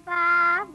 Baba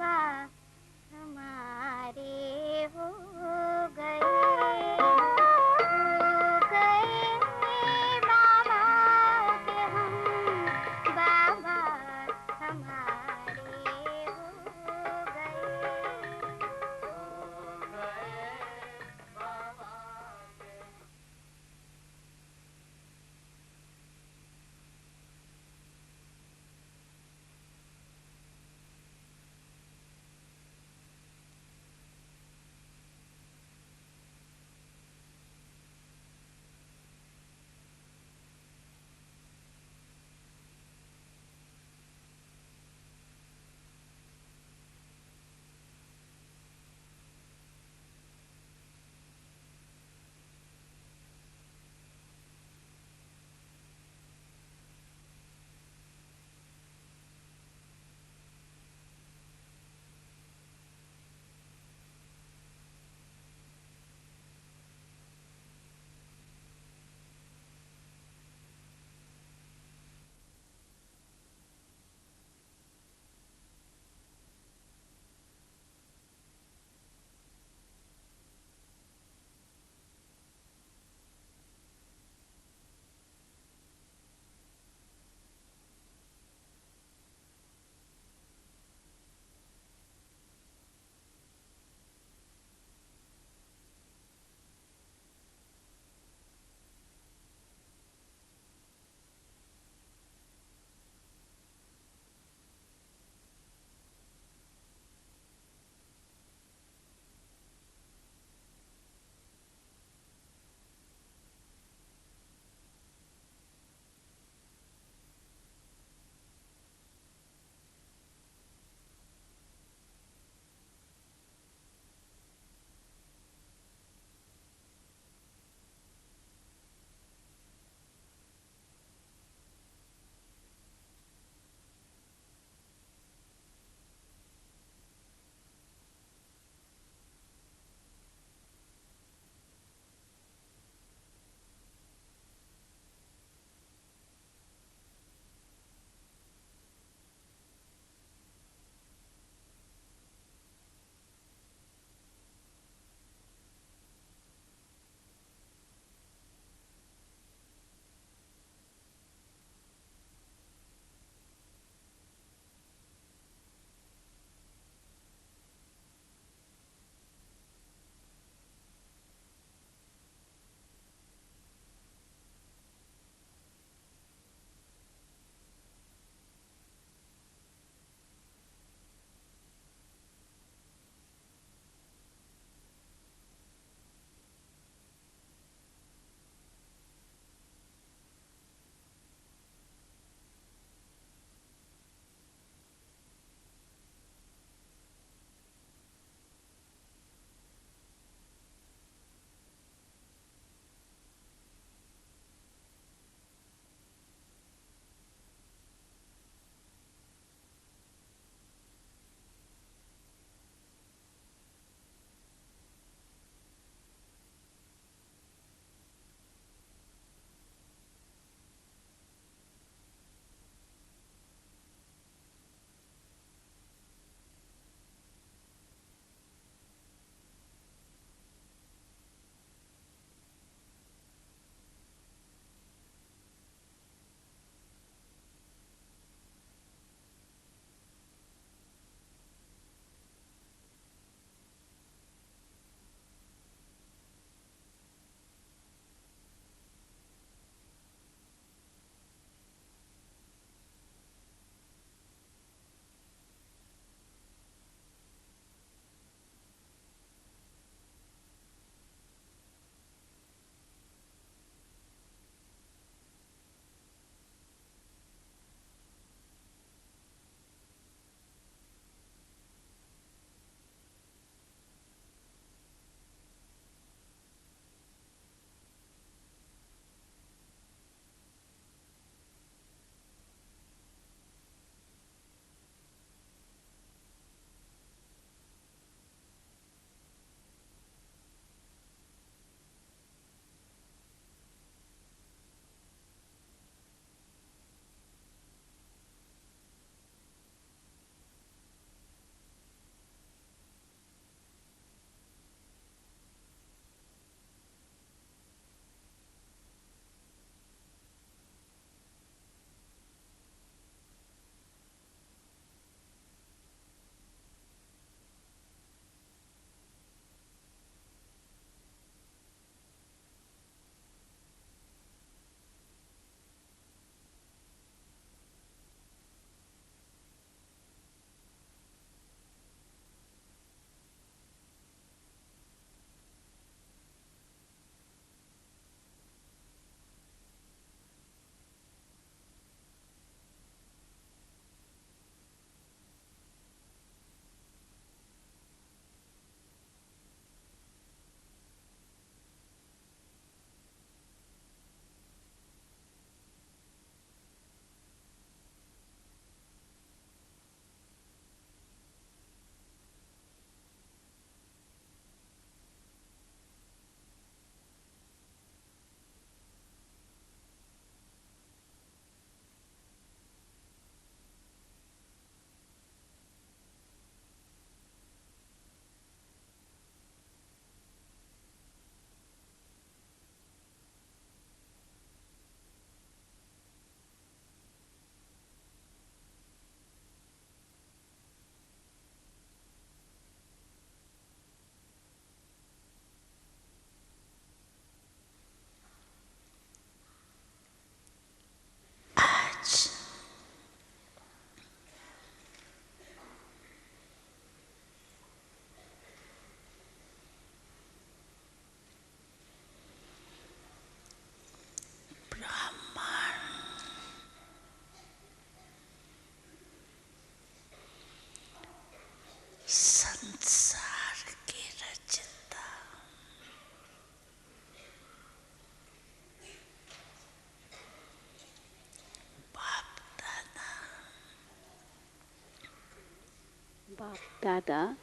Dada,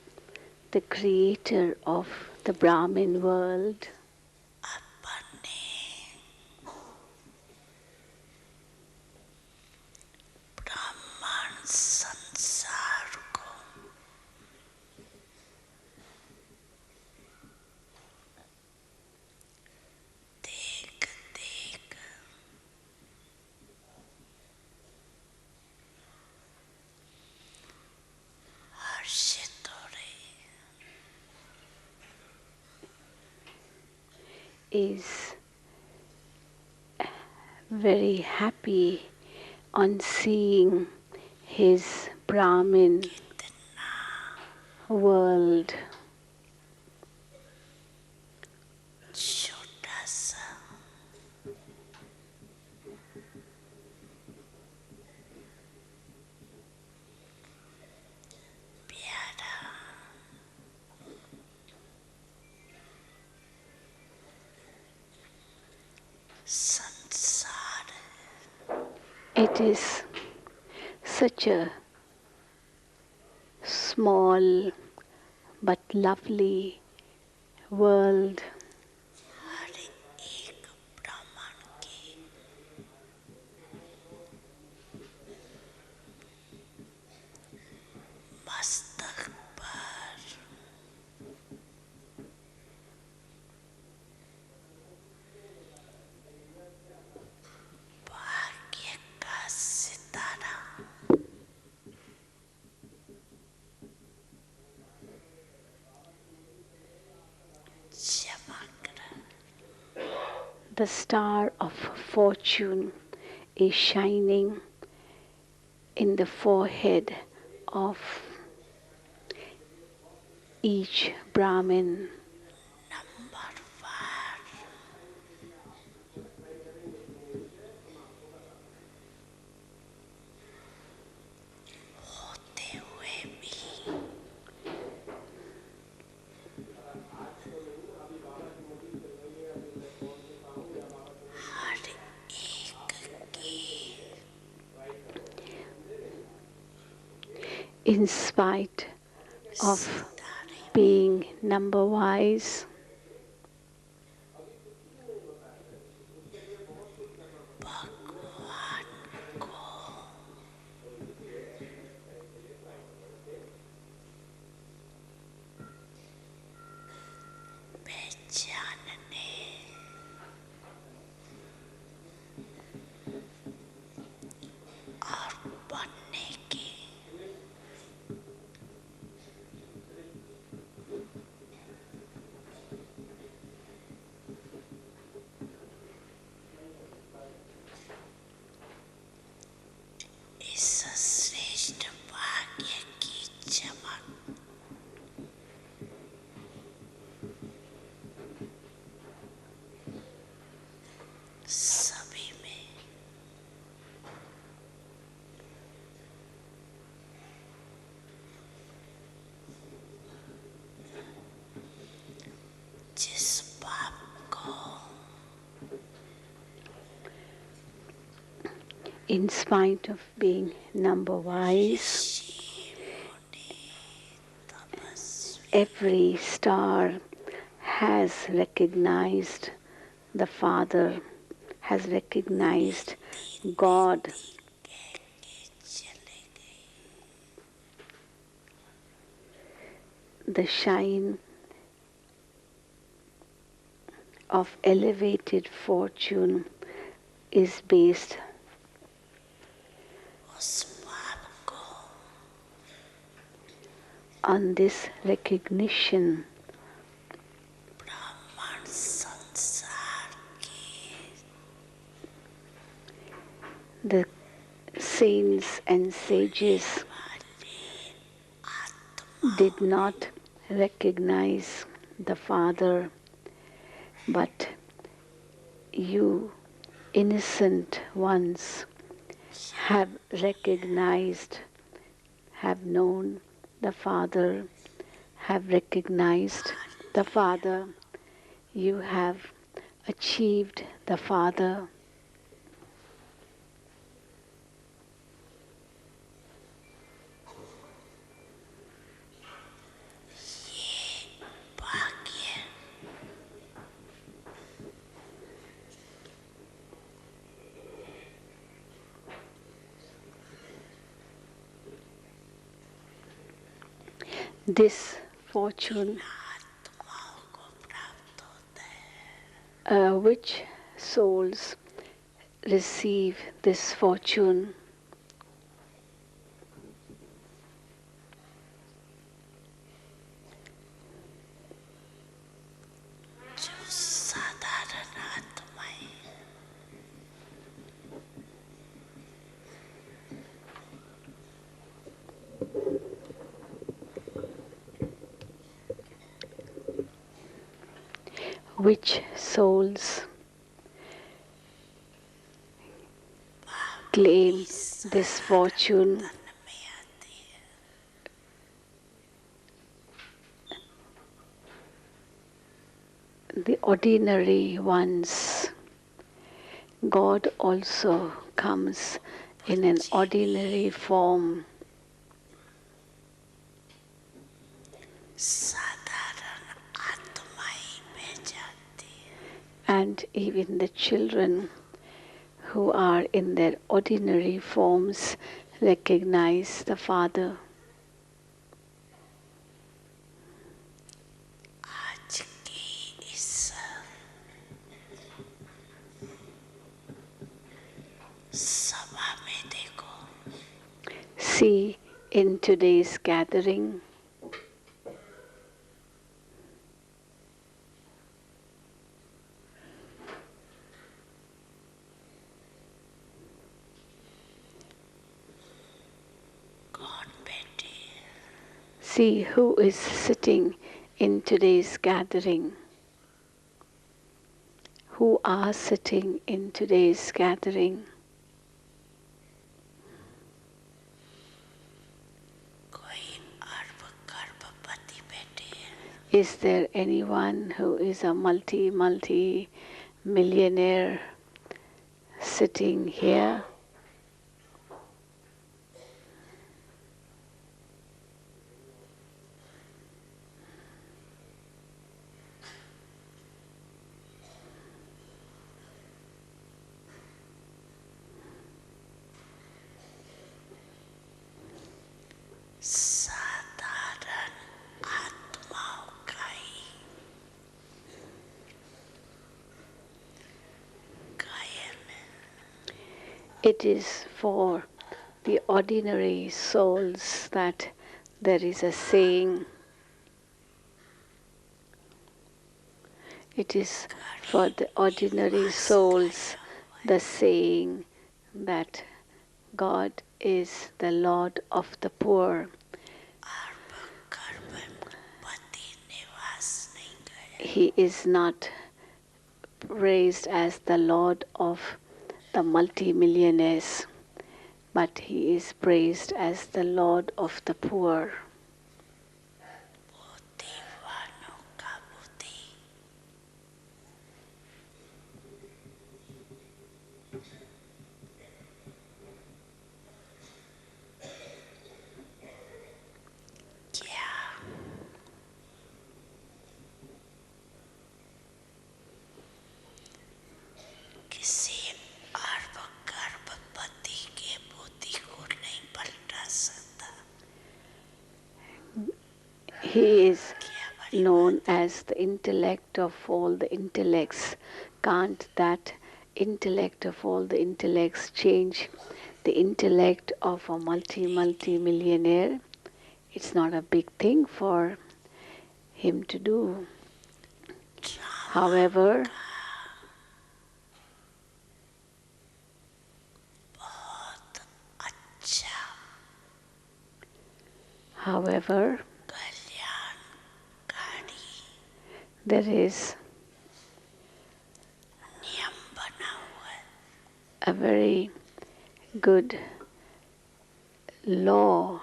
the creator of the Brahmin world, is very happy on seeing his Brahmin world. It is such a small but lovely world. The star of fortune is shining in the forehead of each Brahmin. In spite of being number wise, in spite of being number wise, every star has recognized the Father, has recognized God. The shine of elevated fortune is based on this recognition the saints and sages did not recognize the Father, but you innocent ones have recognized, have known the Father, have recognized the Father. You have achieved the Father. this fortune, which souls receive this fortune? Which souls claim this fortune? The ordinary ones. God also comes in an ordinary form. And even the children who are in their ordinary forms recognize the Father. See in today's gathering, see who is sitting in today's gathering. Who are sitting in today's gathering? Is there anyone who is a multi-millionaire sitting here? It is for the ordinary souls that there is a saying. It is for the ordinary souls the saying that God is the Lord of the poor. He is not praised as the Lord of the multimillionaires, but He is praised as the Lord of the poor. He is known as the intellect of all the intellects. Can't that intellect of all the intellects change the intellect of a multi-millionaire? It's not a big thing for him to do. However, there is a very good law,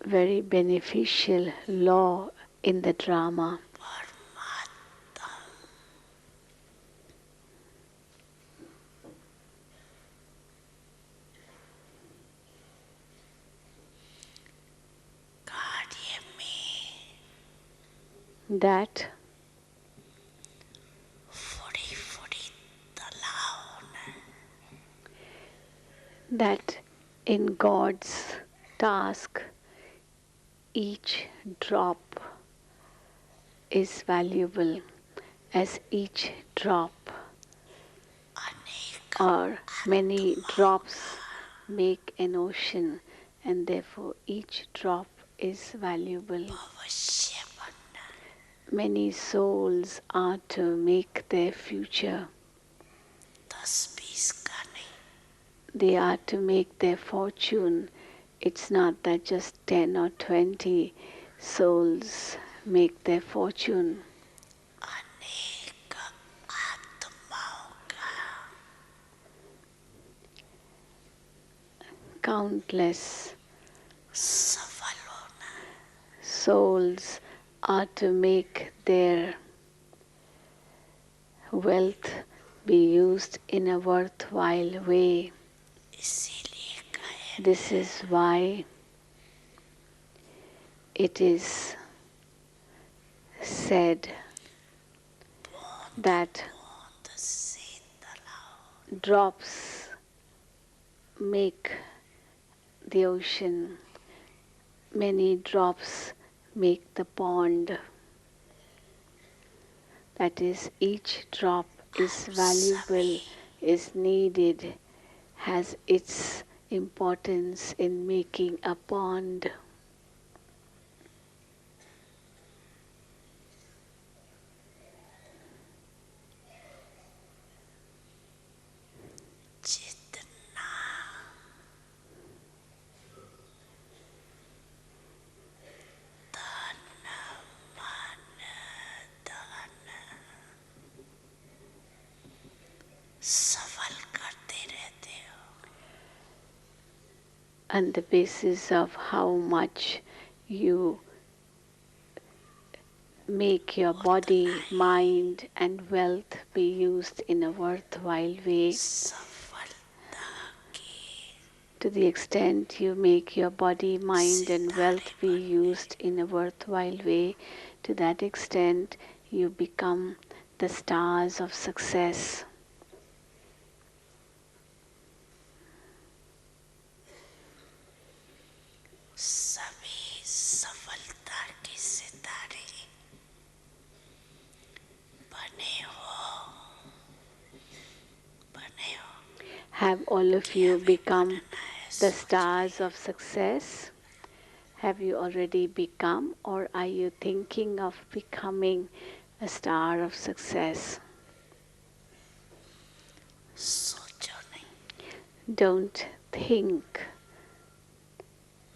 very beneficial law in the drama. That in God's task each drop is valuable, as each drop or many drops make an ocean, and therefore each drop is valuable. Many souls are to make their future. They are to make their fortune. It's not that just 10 or 20 souls make their fortune. Countless souls are to make their wealth be used in a worthwhile way. This is why it is said that drops make the ocean, many drops make the pond. That is, each drop is valuable, is needed, has its importance in making a pond. On the basis of how much you make your body, mind, and wealth be used in a worthwhile way. To the extent you make your body, mind, and wealth be used in a worthwhile way, to that extent you become the stars of success. Have all of you become the stars of success? Have you already become, or are you thinking of becoming a star of success? Don't think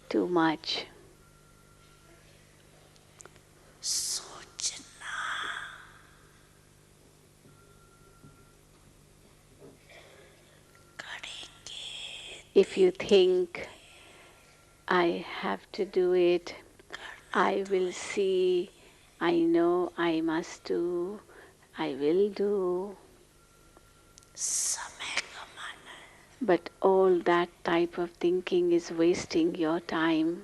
too much. If you think, I have to do it, I will see, I know I must do, I will do. But all that type of thinking is wasting your time.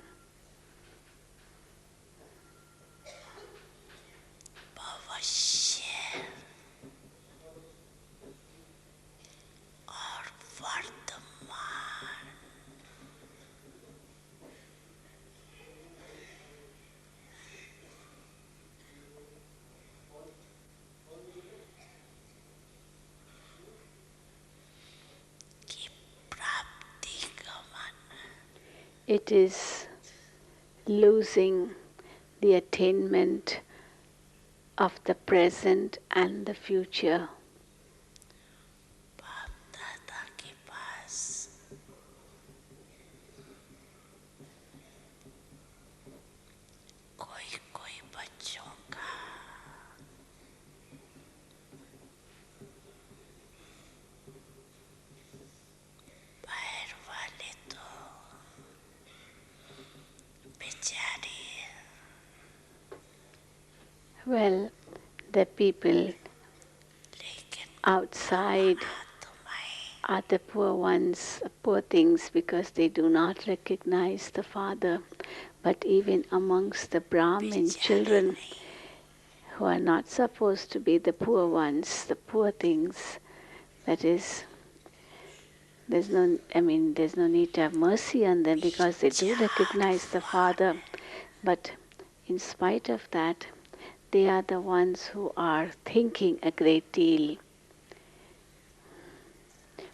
It is losing the attainment of the present and the future. Well, the people outside are the poor ones, poor things, because they do not recognize the Father. But even amongst the Brahmin children, who are not supposed to be the poor ones, the poor things, that is, there's no need to have mercy on them, because they do recognize the Father. But in spite of that, they are the ones who are thinking a great deal.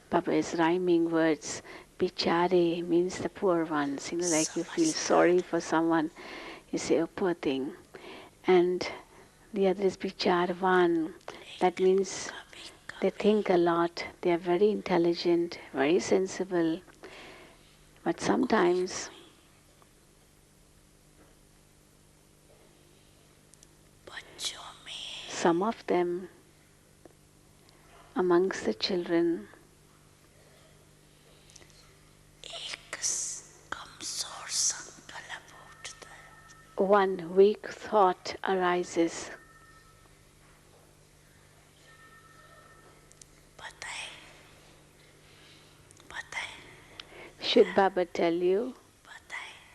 Baba is rhyming words. Bichare means the poor ones. Like you feel sorry for someone, you say, oh, poor thing. And the other is Bicharvan. That means they think a lot. They are very intelligent, very sensible. But sometimes some of them amongst the children, one weak thought arises. Should Baba tell you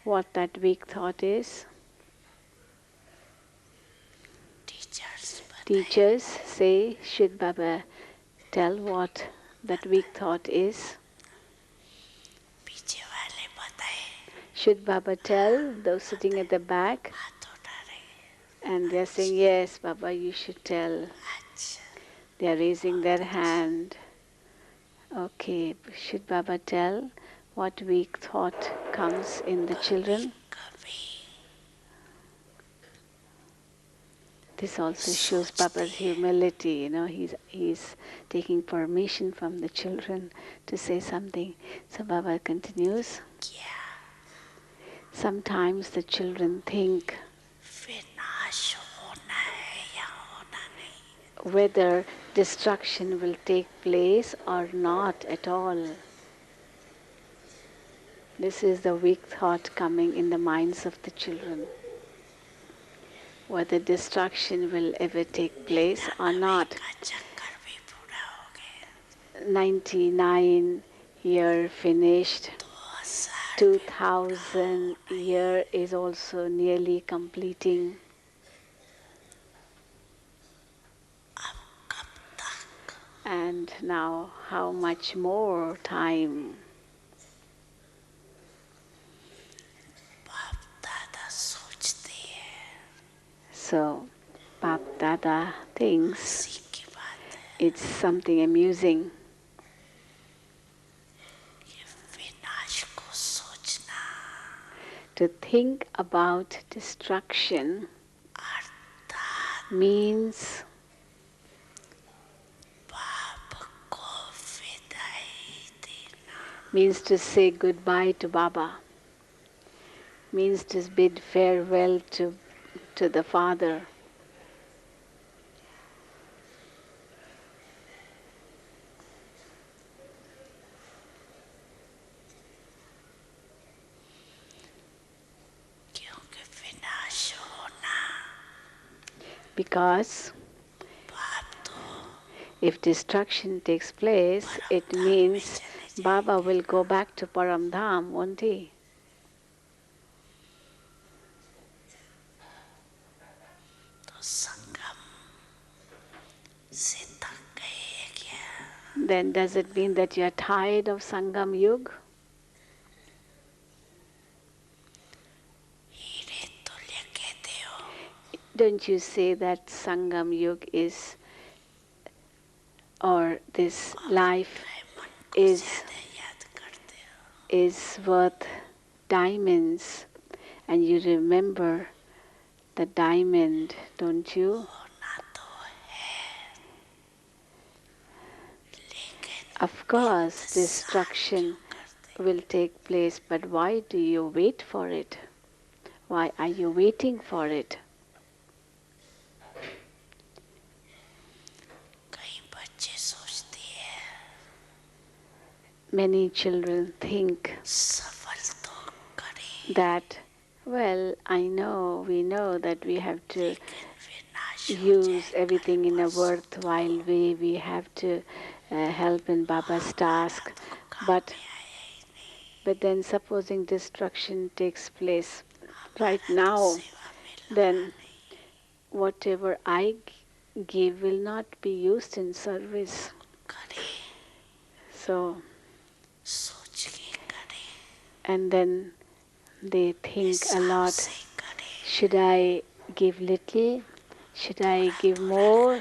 what that weak thought is? Teachers say, should Baba tell what that weak thought is? Should Baba tell those sitting at the back? And they're saying, yes, Baba, you should tell. They're raising their hand. Okay, should Baba tell what weak thought comes in the children? This also shows Baba's humility. He's taking permission from the children to say something. So Baba continues. Sometimes the children think whether destruction will take place or not at all. This is the weak thought coming in the minds of the children. Whether destruction will ever take place or not. 99 year finished. 2000 year is also nearly completing. And now how much more time? So Bap Dada thinks it's something amusing. To think about destruction means to say goodbye to Baba, means to bid farewell to the Father. Because if destruction takes place, it means Baba will go back to Param Dham, won't he? Then does it mean that you are tired of Sangam Yug? Don't you say that Sangam Yug is, or this life is worth diamonds, and you remember the diamond, don't you? Of course, destruction will take place, but why do you wait for it? Why are you waiting for it? Many children think that, well, we know that we have to use everything in a worthwhile way. We have to help in Baba's task. But then supposing destruction takes place right now, then whatever I give will not be used in service. So, and then they think a lot. Should I give little? Should I give more?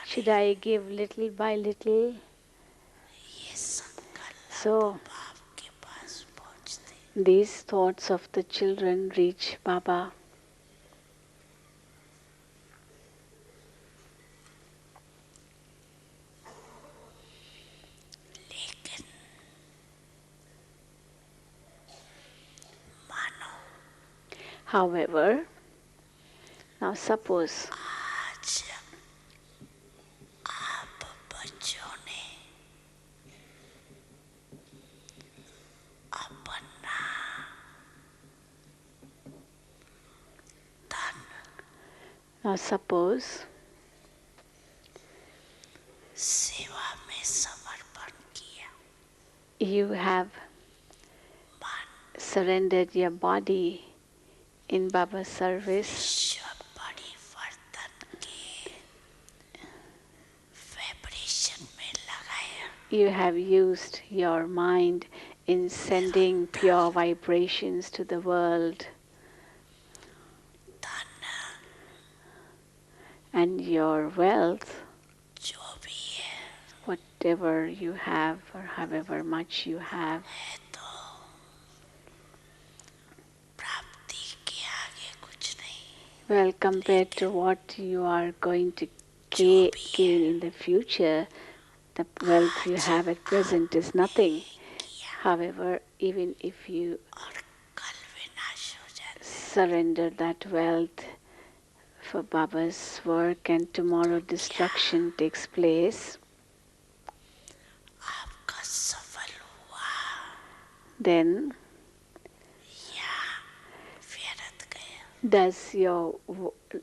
Should I give little by little? So, these thoughts of the children reach Baba. However, now suppose now suppose you have surrendered your body in Baba's service. You have used your mind in sending pure vibrations to the world. And your wealth, whatever you have or however much you have, well, compared to what you are going to gain in the future, the wealth you have at present is nothing. However, even if you surrender that wealth for Baba's work and tomorrow destruction takes place, then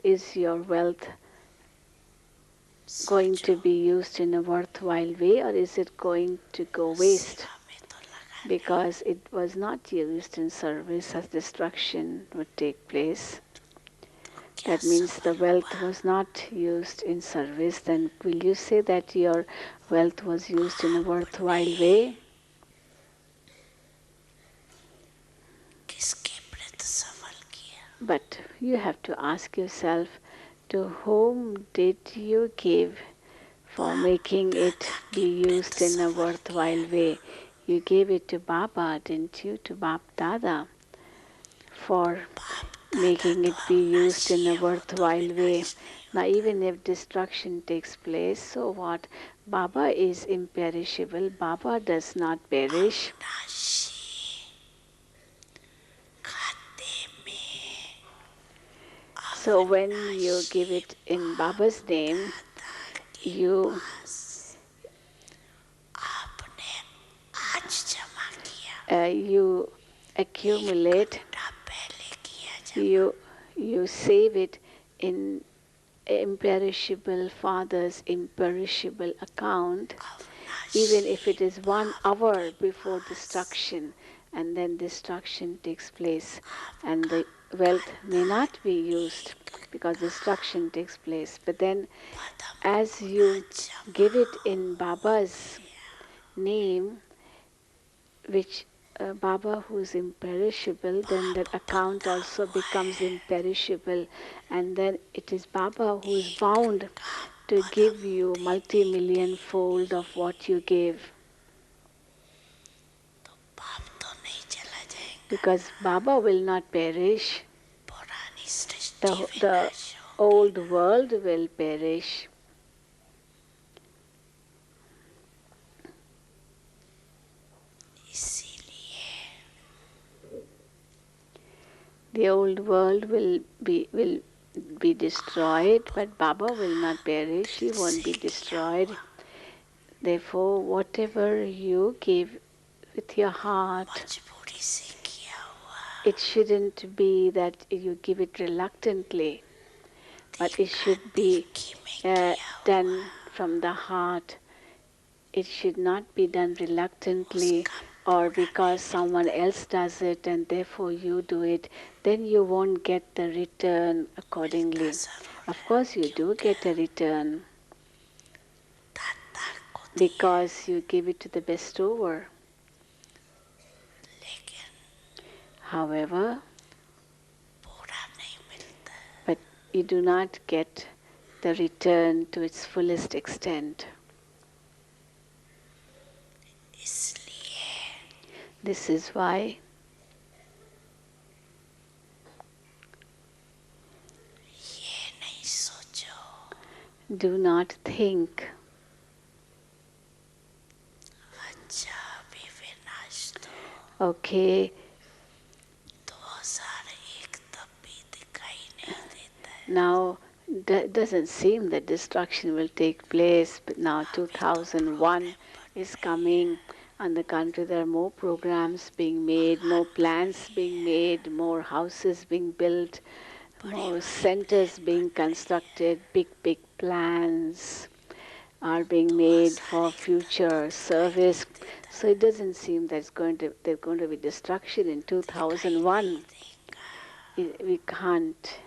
is your wealth going to be used in a worthwhile way, or is it going to go waste because it was not used in service as destruction would take place? That means the wealth was not used in service. Then will you say that your wealth was used in a worthwhile way? But you have to ask yourself, to whom did you give for making it be used in a worthwhile way? You gave it to Baba, didn't you? To Bap Dada, for making it be used in a worthwhile way. Now, even if destruction takes place, so what? Baba is imperishable. Baba does not perish. So when you give it in Baba's name, you accumulate, you save it in imperishable Father's imperishable account, even if it is 1 hour before destruction, and then destruction takes place, and the wealth may not be used because destruction takes place. But then as you give it in Baba's name, which Baba who is imperishable, then that account also becomes imperishable, and then it is Baba who is bound to give you multi-million fold of what you gave. Because Baba will not perish, the old world will perish. The old world will be destroyed, but Baba will not perish. He won't be destroyed. Therefore, whatever you give with your heart, it shouldn't be that you give it reluctantly, but it should be done from the heart. It should not be done reluctantly or because someone else does it and therefore you do it. Then you won't get the return accordingly. Of course you do get a return because you give it to the bestower. However, you do not get the return to its fullest extent. This is why do not think okay, now doesn't seem that destruction will take place, but now 2001 is coming, and the country there are more programs being made, more plans being made, more houses being built, more centers being constructed, big plans are being made for future service. So it doesn't seem that there's going to be destruction in 2001. We can't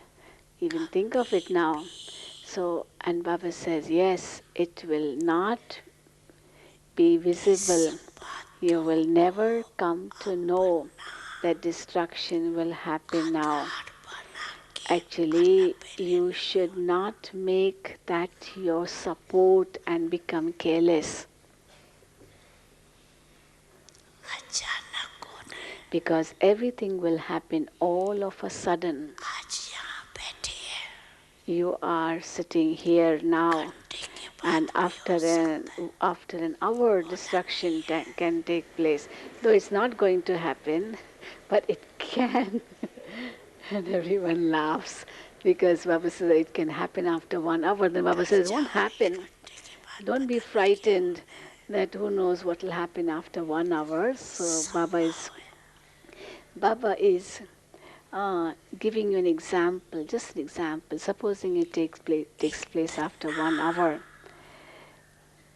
even think of it now. So, and Baba says, yes, it will not be visible. You will never come to know that destruction will happen now. Actually, you should not make that your support and become careless. Because everything will happen all of a sudden. You are sitting here now, and after an hour destruction can take place. Though it's not going to happen, but it can. And everyone laughs because Baba says it can happen after 1 hour. Then Baba says it won't happen. Don't be frightened that who knows what will happen after 1 hour. So Baba is giving you an example, just an example. Supposing it takes place after 1 hour,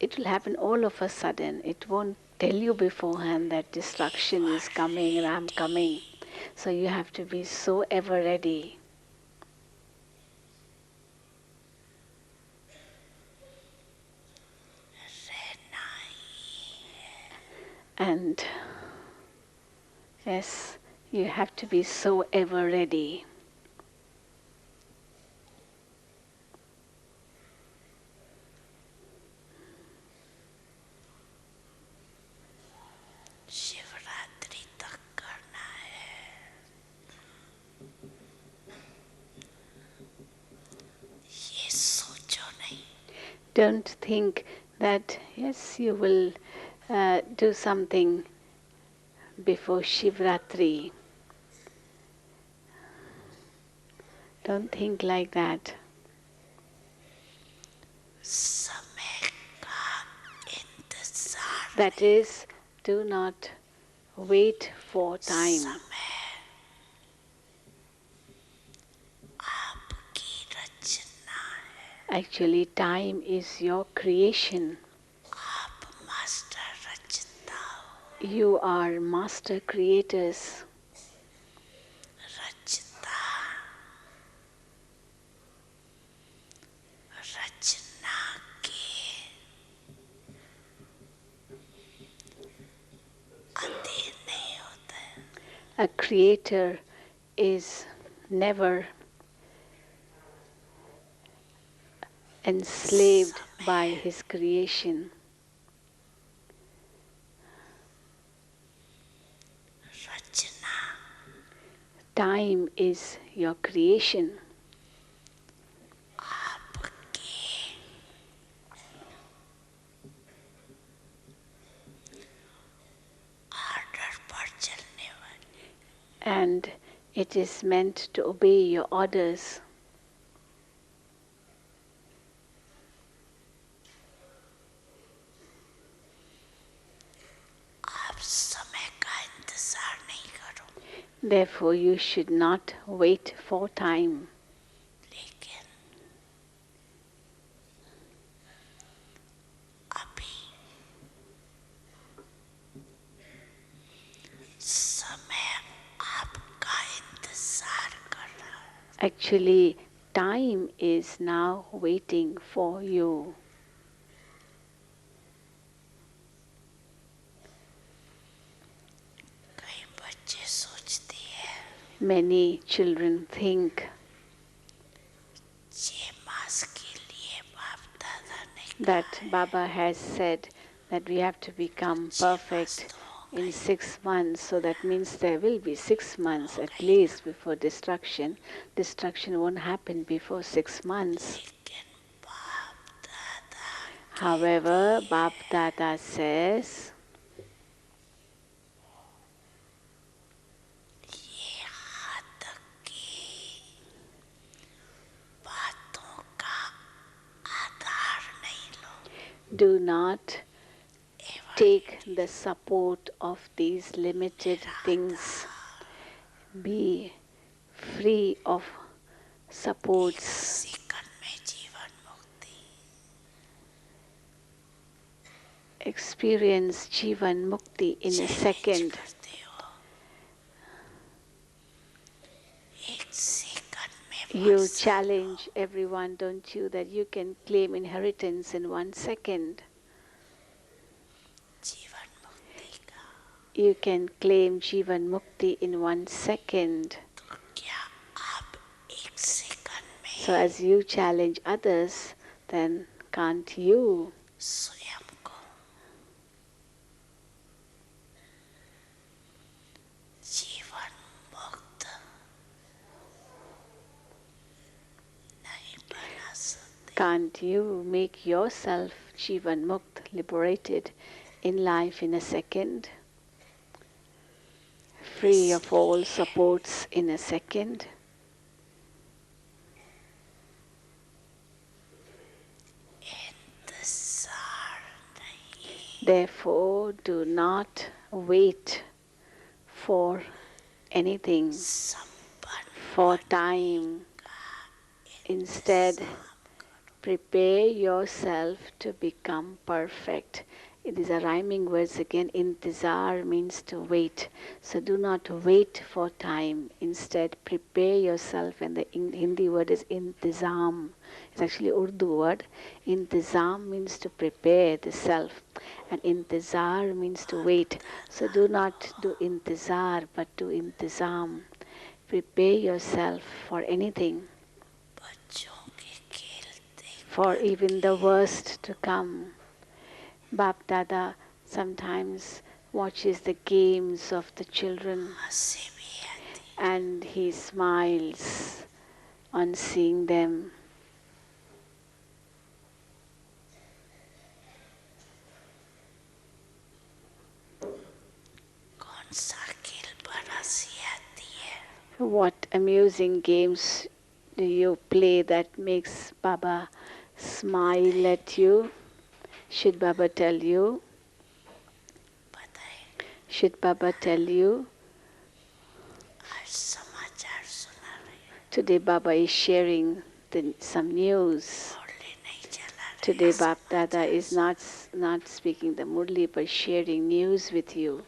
it will happen all of a sudden. It won't tell you beforehand that destruction is coming and I'm coming. So you have to be so ever ready. And yes, you have to be so ever ready. Don't think that, yes, you will do something before Shivratri. Don't think like that. That is, do not wait for time. Actually, time is your creation. You are master creators. A creator is never enslaved by his creation. Time is your creation. And it is meant to obey your orders. Therefore, you should not wait for time. Actually, time is now waiting for you. Many children think that Baba has said that we have to become perfect in 6 months. So that means there will be 6 months at least before destruction. Destruction won't happen before 6 months. However, Bab Dada says, do not take the support of these limited things. Be free of supports. Experience Jivan Mukti in a second. You challenge everyone, don't you, that you can claim inheritance in 1 second. You can claim Jivan Mukti in 1 second. So as you challenge others, then can't you make yourself Jivan Mukt, liberated in life in a second, free of all supports in a second? Therefore, do not wait for anything, for time. Instead, prepare yourself to become perfect. It is a rhyming words again. Intizar means to wait. So do not wait for time. Instead, prepare yourself. And the Hindi word is intizam. It's actually Urdu word. Intizam means to prepare the self. And intizar means to wait. So do not do intizar, but do intizam. Prepare yourself for anything, for even the worst to come. Bap Dada sometimes watches the games of the children and he smiles on seeing them. What amusing games do you play that makes Baba smile at you? Should Baba tell you? Should Baba tell you? Today Baba is sharing some news. Today Bap Dada is not speaking the Murli but sharing news with you.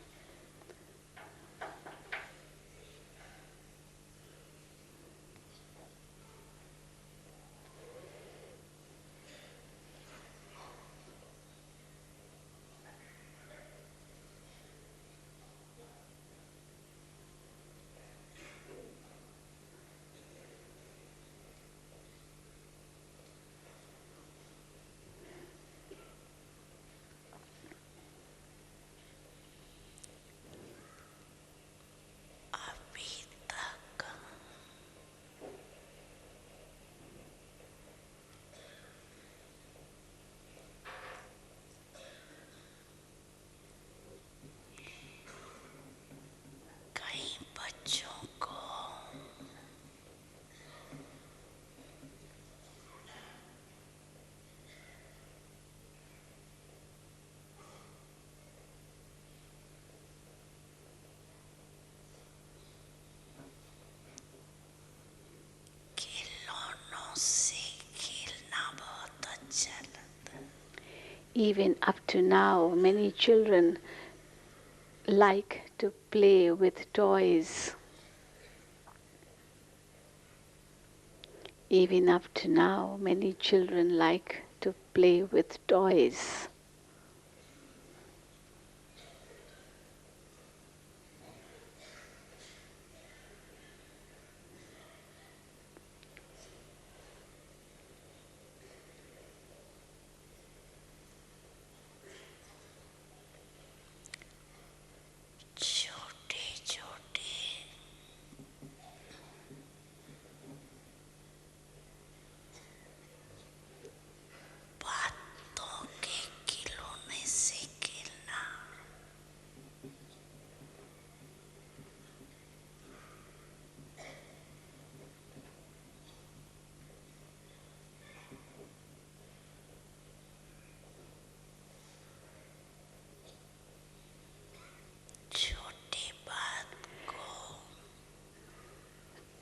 Even up to now, many children like to play with toys. Even up to now, many children like to play with toys.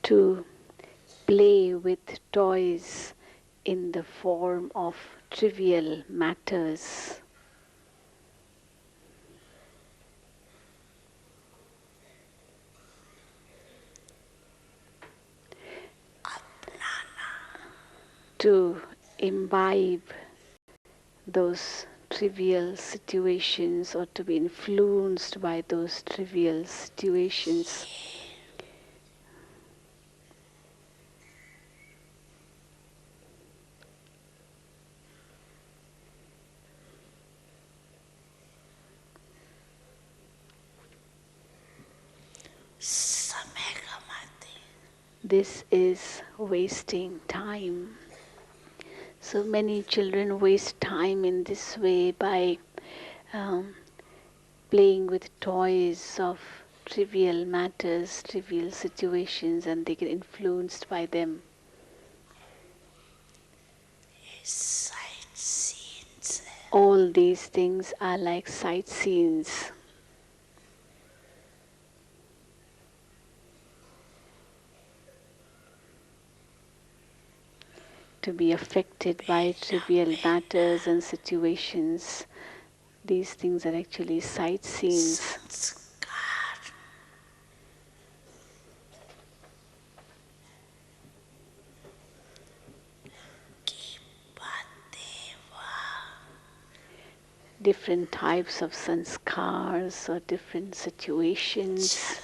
to play with toys in the form of trivial matters. To imbibe those trivial situations or to be influenced by those trivial situations. This is wasting time. So many children waste time in this way by playing with toys of trivial matters, trivial situations, and they get influenced by them. All these things are like sight scenes. To be affected by trivial matters and situations, these things are actually sight scenes. Different types of sanskars or different situations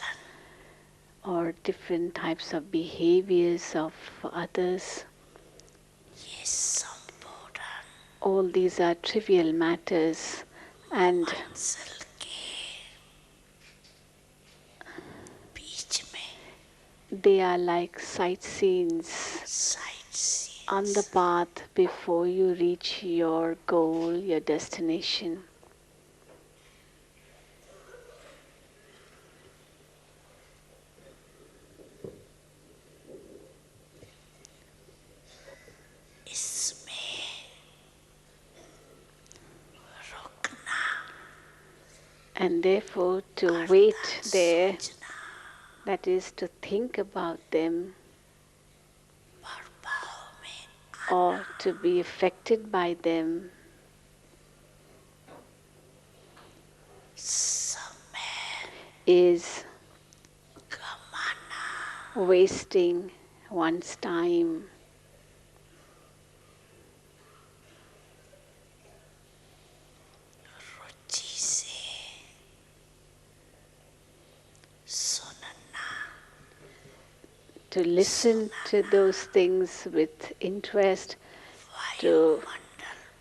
or different types of behaviors of others. All these are trivial matters and they are like sight scenes on the path before you reach your goal, your destination. And therefore to wait there, that is to think about them or to be affected by them, is wasting one's time. To listen to those things with interest, to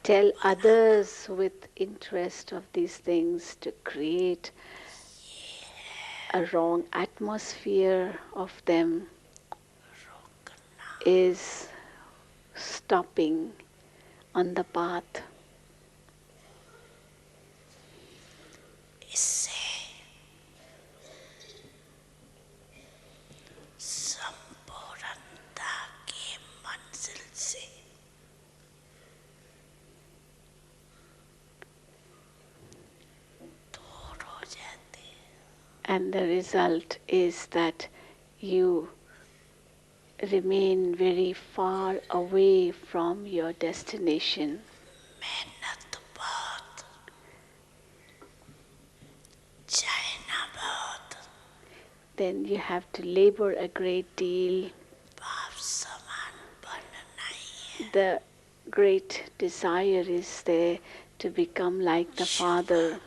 tell others with interest of these things, to create a wrong atmosphere of them, is stopping on the path. And the result is that you remain very far away from your destination. Then you have to labor a great deal. The great desire is there to become like the Father.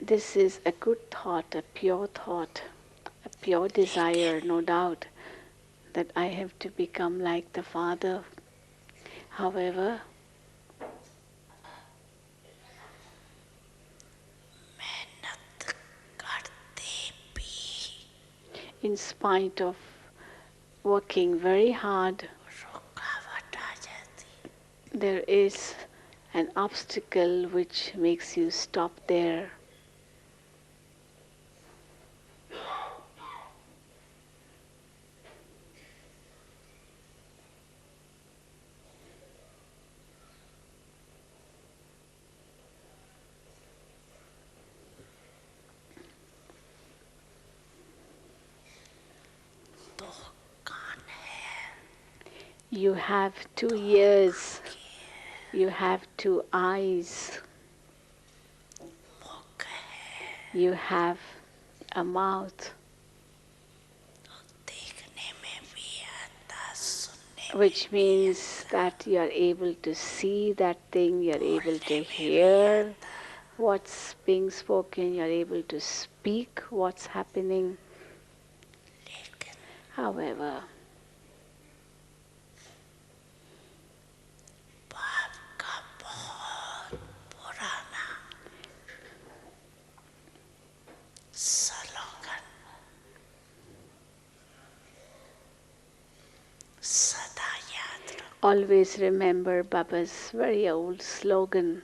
This is a good thought, a pure desire, no doubt, that I have to become like the Father. However, in spite of working very hard, there is an obstacle which makes you stop there. You have 2 ears. You have 2 eyes. You have a mouth, which means that you are able to see that thing, you are able to hear what's being spoken, you are able to speak what's happening. However, always remember Baba's very old slogan.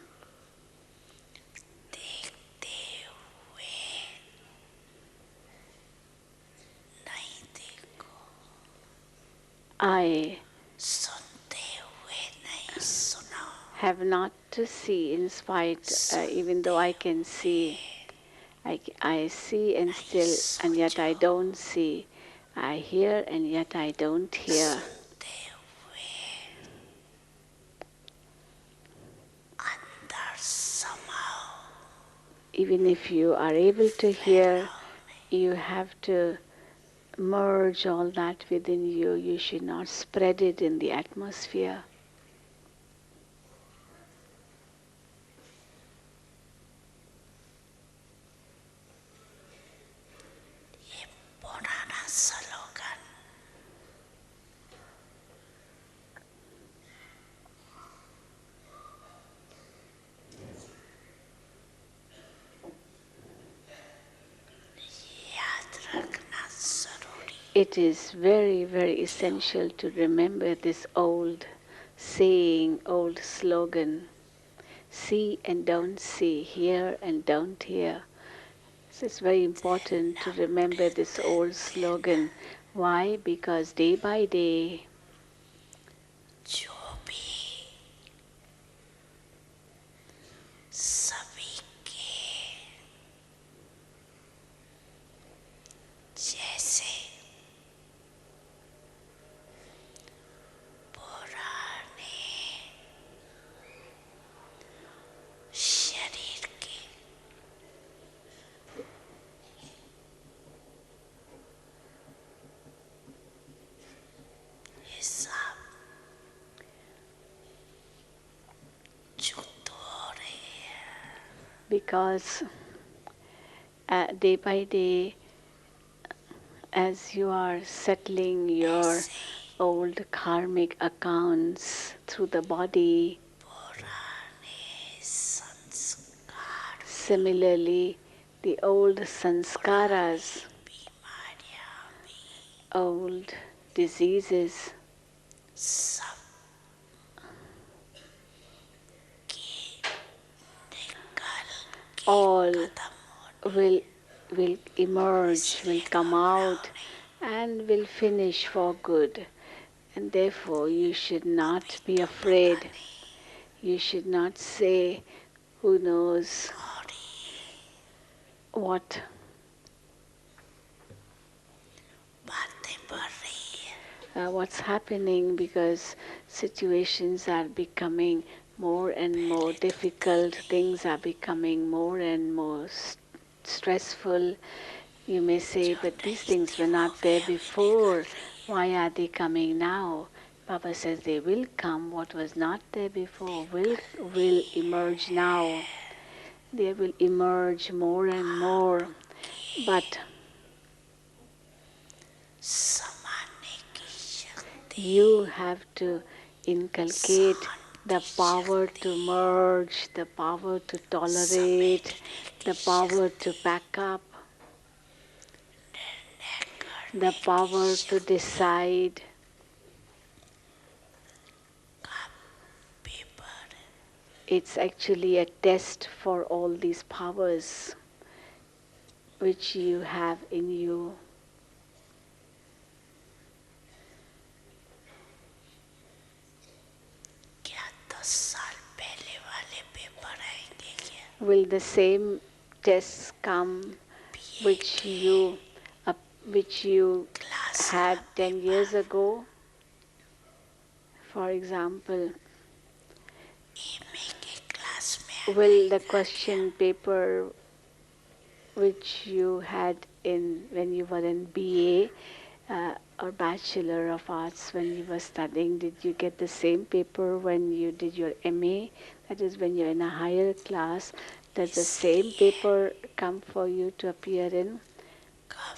I have not to see in spite, even though I can see. I see and still, and yet I don't see. I hear and yet I don't hear. Even if you are able to hear, you have to merge all that within you. You should not spread it in the atmosphere. It is very, very essential to remember this old saying, old slogan. See and don't see, hear and don't hear. So it's very important to remember this old slogan. Why? Because day by day, because day by day, as you are settling your old karmic accounts through the body, similarly, the old sanskaras, old diseases, all will emerge, will come out, and will finish for good. And therefore, you should not be afraid. You should not say, who knows what's happening, because situations are becoming more and more difficult, things are becoming more and more stressful. You may say, but these things were not there before. Why are they coming now? Baba says they will come. What was not there before will emerge now. They will emerge more and more. But you have to inculcate the power to merge, the power to tolerate, the power to back up, the power to decide. It's actually a test for all these powers which you have in you. Will the same tests come which you had 10 years ago? For example, will the question paper which you had in when you were in BA or Bachelor of Arts when you were studying, did you get the same paper when you did your MA? That is when you're in a higher class. Does the same paper come for you to appear in?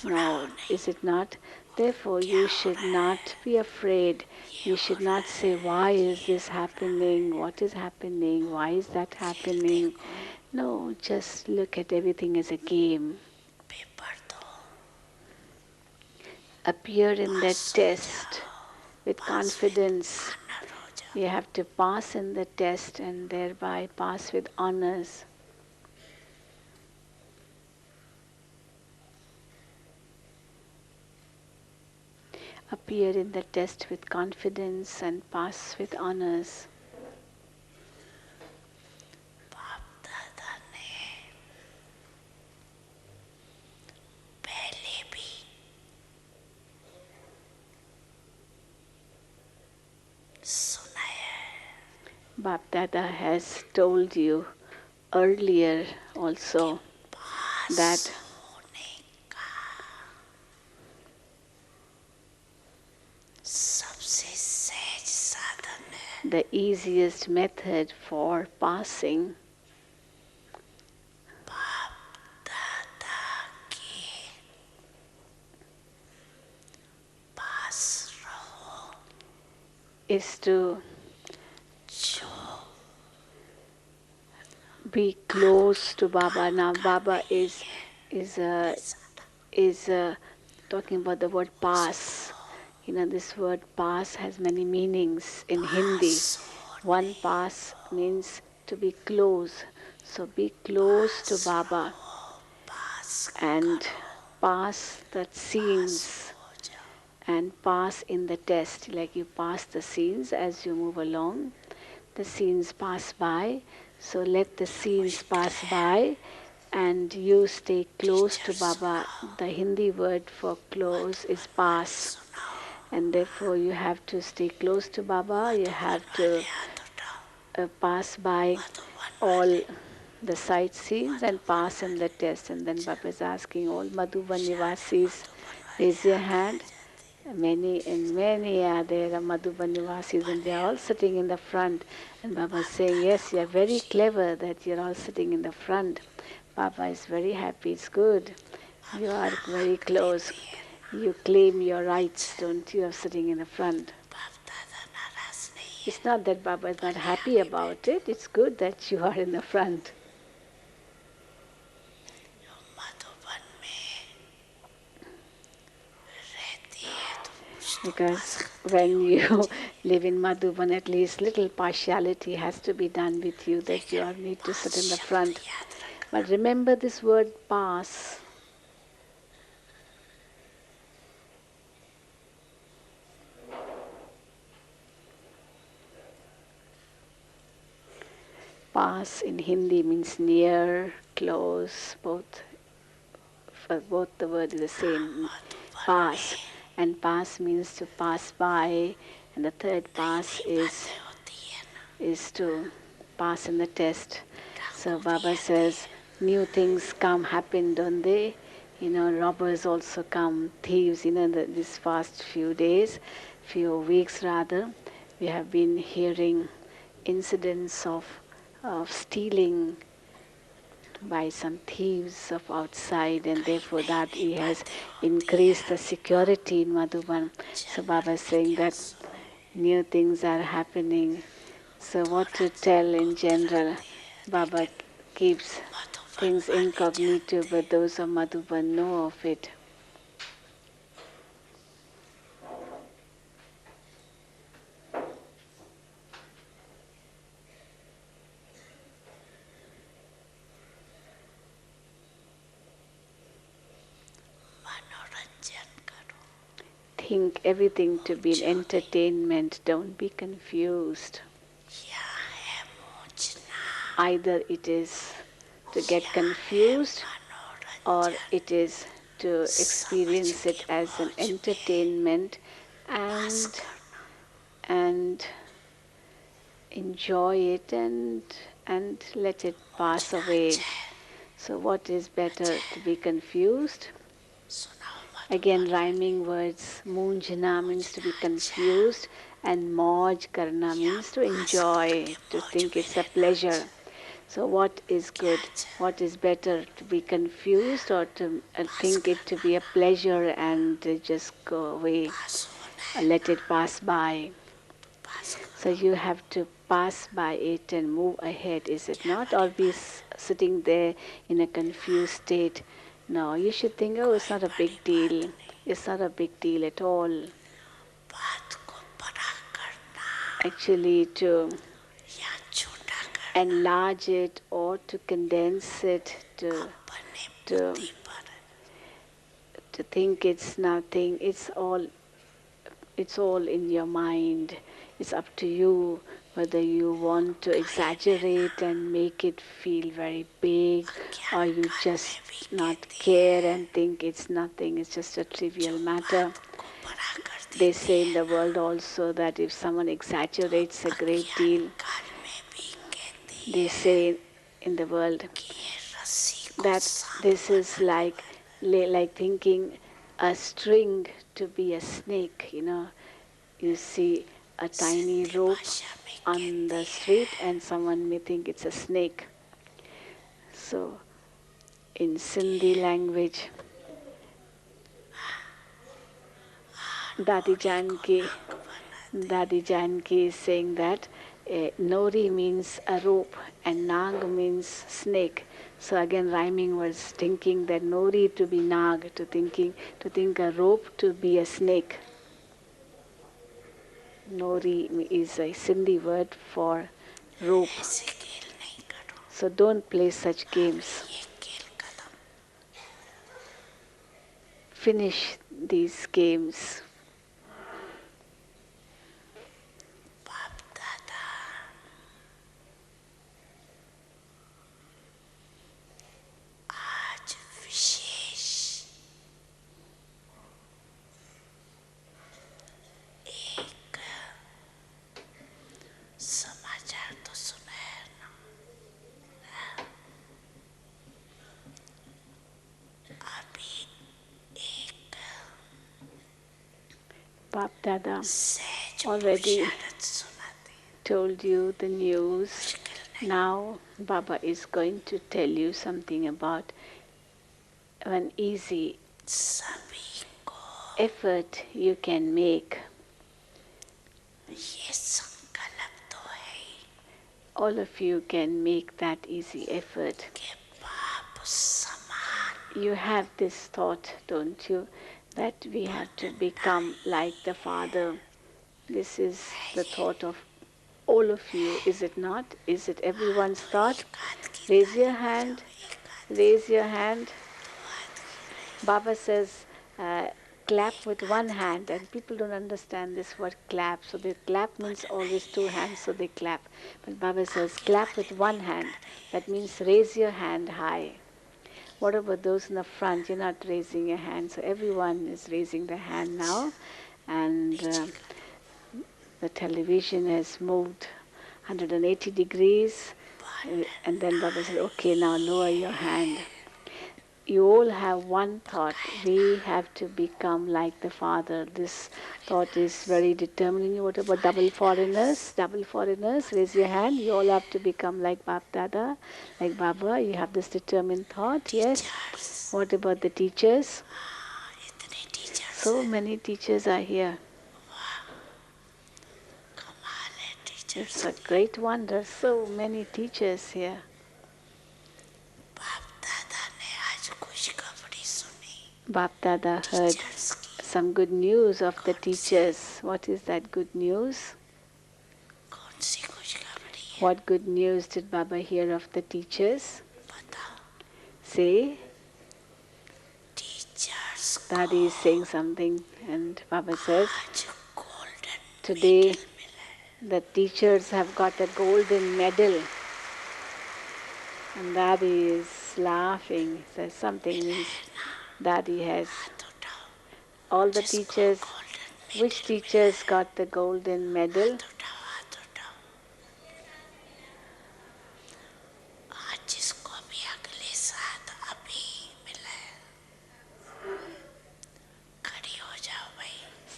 No, is it not? Therefore, you should not be afraid. You should not say, why is this happening? What is happening? Why is that happening? No, just look at everything as a game. Appear in that test with confidence. You have to pass in the test and thereby pass with honors. Appear in the test with confidence and pass with honors. Bap Dada has told you earlier also that the easiest method for passing is to be close to Baba. Now Baba is talking about the word pass. You know, this word pass has many meanings in Hindi. One pass means to be close. So be close to Baba and pass the scenes and pass in the test. Like you pass the scenes as you move along. The scenes pass by. So let the scenes pass by and you stay close to Baba. The Hindi word for close is pass. And therefore you have to stay close to Baba. You have to pass by all the sightseeings and pass in the test. And then Baba is asking all Madhuban Nivasis, raise your hand. Many are there, Madhuban Nivasis, and they are all sitting in the front. And Baba is saying, yes, you are very clever that you are all sitting in the front. Baba is very happy, it's good. You are very close. You claim your rights, don't you, of sitting in the front. It's not that Baba is not happy about it, it's good that you are in the front. Because when you live in Madhuban, at least little partiality has to be done with you, that you all need to sit in the front. But remember this word pass. Pass in Hindi means near, close, both. For both the word is the same. Pass. And pass means to pass by. And the third pass is to pass in the test. So Baba says, new things happen, don't they? You know, robbers also come, thieves, you know, this past few days, few weeks rather, we have been hearing incidents of stealing by some thieves of outside, and therefore that he has increased the security in Madhuban. So Baba is saying that new things are happening. So what to tell in general? Baba keeps things incognito, but those of Madhuban know of it. Think everything to be an entertainment. Don't be confused. Either it is to get confused or it is to experience it as an entertainment and enjoy it and let it pass away. So what is better, to be confused? Again, rhyming words. Munjana means to be confused, and moj karna means to enjoy, to think it's a pleasure. So what is good? What is better, to be confused or to think it to be a pleasure and just go away, let it pass by? So you have to pass by it and move ahead, is it not? Or be sitting there in a confused state. No, you should think, oh, it's not a big deal. It's not a big deal at all. Actually, to enlarge it or to condense it, to, to think it's nothing, it's all in your mind. It's up to you whether you want to exaggerate and make it feel very big, or you just not care and think it's nothing, it's just a trivial matter. They say in the world also that if someone exaggerates a great deal, they say in the world that this is like thinking a string to be a snake, You see a tiny rope on the street and someone may think it's a snake. So in Sindhi language, Dadi Janki is saying that Nori means a rope and Nag means snake. So again rhyming was thinking that Nori to be Nag, to think a rope to be a snake. Nori is a Sindhi word for rope. So don't play such games. Finish these games. Bap Dada already told you the news. Now Baba is going to tell you something about an easy effort you can make. All of you can make that easy effort. You have this thought, don't you, that we have to become like the Father. This is the thought of all of you, is it not? Is it everyone's thought? Raise your hand. Raise your hand. Baba says, clap with one hand, and people don't understand this word clap. So the clap means always two hands, so they clap. But Baba says, clap with one hand. That means raise your hand high. What about those in the front? You're not raising your hand. So everyone is raising their hand now. And the television has moved 180 degrees. And then Baba said, okay, now lower your hand. You all have one thought. We have to become like the Father. This thought is very determining. What about double foreigners? Double foreigners, raise your hand. You all have to become like Bap Dada, like Baba. You have this determined thought, yes? What about the teachers? So many teachers are here. It's a great wonder. So many teachers here. Bap Dada heard some good news of the teachers. What is that good news? What good news did Baba hear of the teachers? Say. Daddy is saying something and Baba says, today the teachers have got a golden medal. And Daddy is laughing. He says something means Daddy has. All the teachers, which teachers got the golden medal?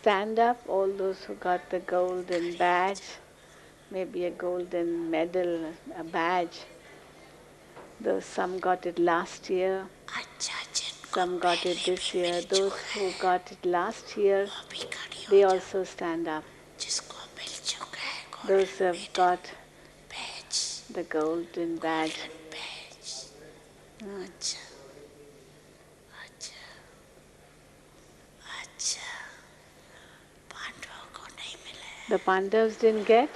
stand up, all those who got the golden badge, maybe a golden medal, a badge. Some got it last year, some got it this year. Those who got it last year, they also stand up. Those who have got the golden badge. The Pandavas didn't get?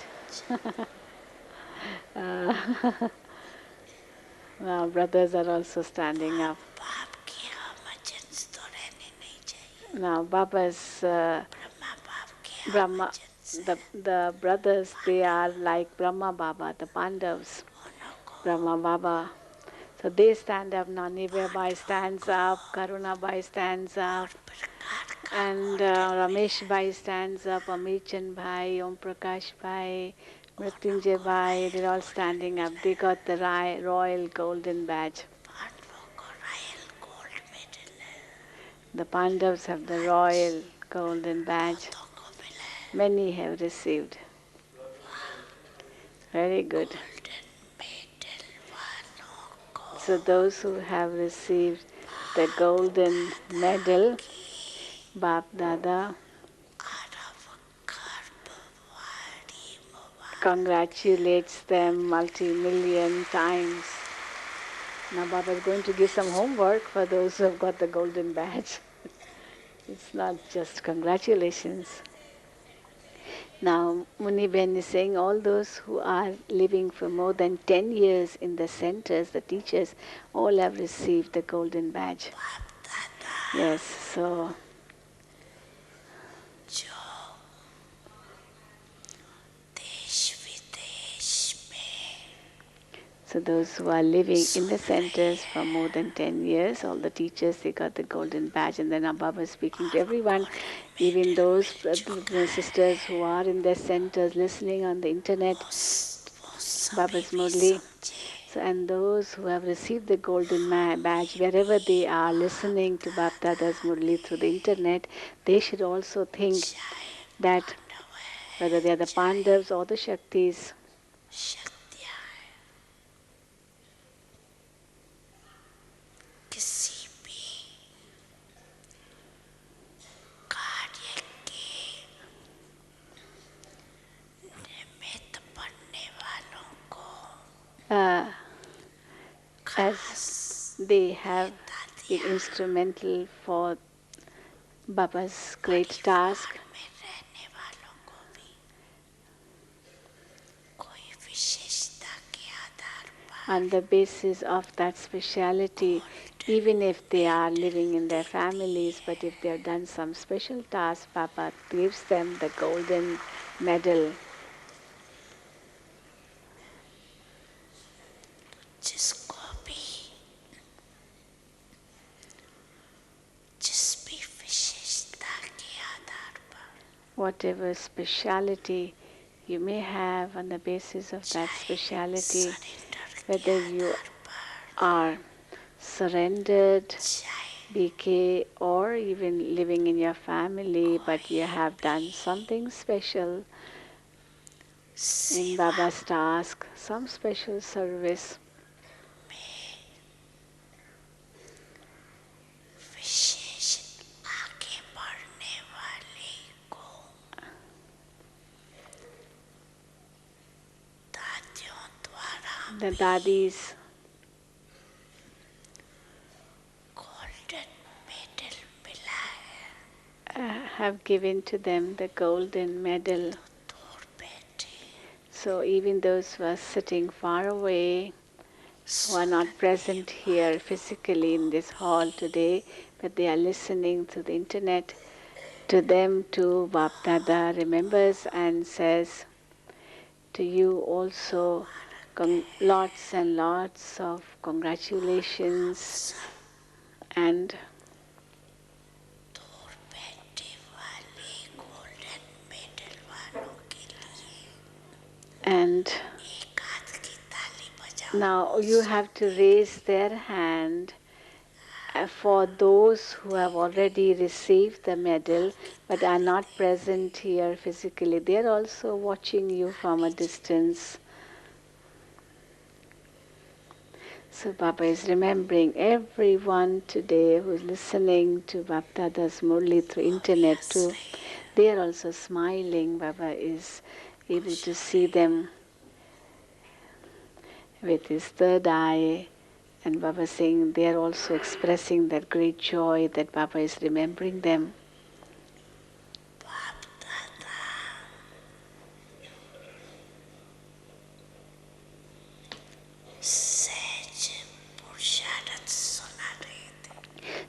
Now brothers are also standing up. Now Baba's Brahma, the brothers, they are like Brahma Baba, the Pandavas, Brahma Baba. So they stand up, Nanive Bhai stands up, Karuna Bhai stands up, and Ramesh Bhai stands up, Amichan Bhai, Om Prakash Bhai, Mrityunjay Bhai, they're all standing up. They got the royal golden badge. The Pandavas have the royal golden badge. Many have received. Very good. So those who have received the golden medal, Bap Dada congratulates them multi-million times. Now Baba is going to give some homework for those who have got the golden badge. It's not just congratulations. Now Muni Ben is saying all those who are living for more than 10 years in the centers, the teachers, all have received the golden badge. Yes, so so those who are living in the centers for more than 10 years, all the teachers, they got the golden badge. And then Baba is speaking to everyone, even those sisters who are in their centers listening on the internet, Baba's Murli. So, and those who have received the golden badge, wherever they are listening to Bap Dada's Murli through the internet, they should also think that whether they are the Pandavas or the Shaktis, as they have been instrumental for Baba's great task, on the basis of that speciality, even if they are living in their families, but if they have done some special task, Baba gives them the golden medal. Whatever speciality you may have, on the basis of that speciality, whether you are surrendered, BK, or even living in your family, but you have done something special in Baba's task, some special service. The dadis have given to them the golden medal. So even those who are sitting far away, who are not present here physically in this hall today, but they are listening to the internet, to them too, Bap Dada remembers and says, to you also, lots and lots of congratulations and now you have to raise their hand for those who have already received the medal but are not present here physically, they are also watching you from a distance. So Baba is remembering everyone today who is listening to Bapdada's Murli through internet too. They are also smiling. Baba is able to see them with his third eye. And Baba saying they are also expressing that great joy that Baba is remembering them.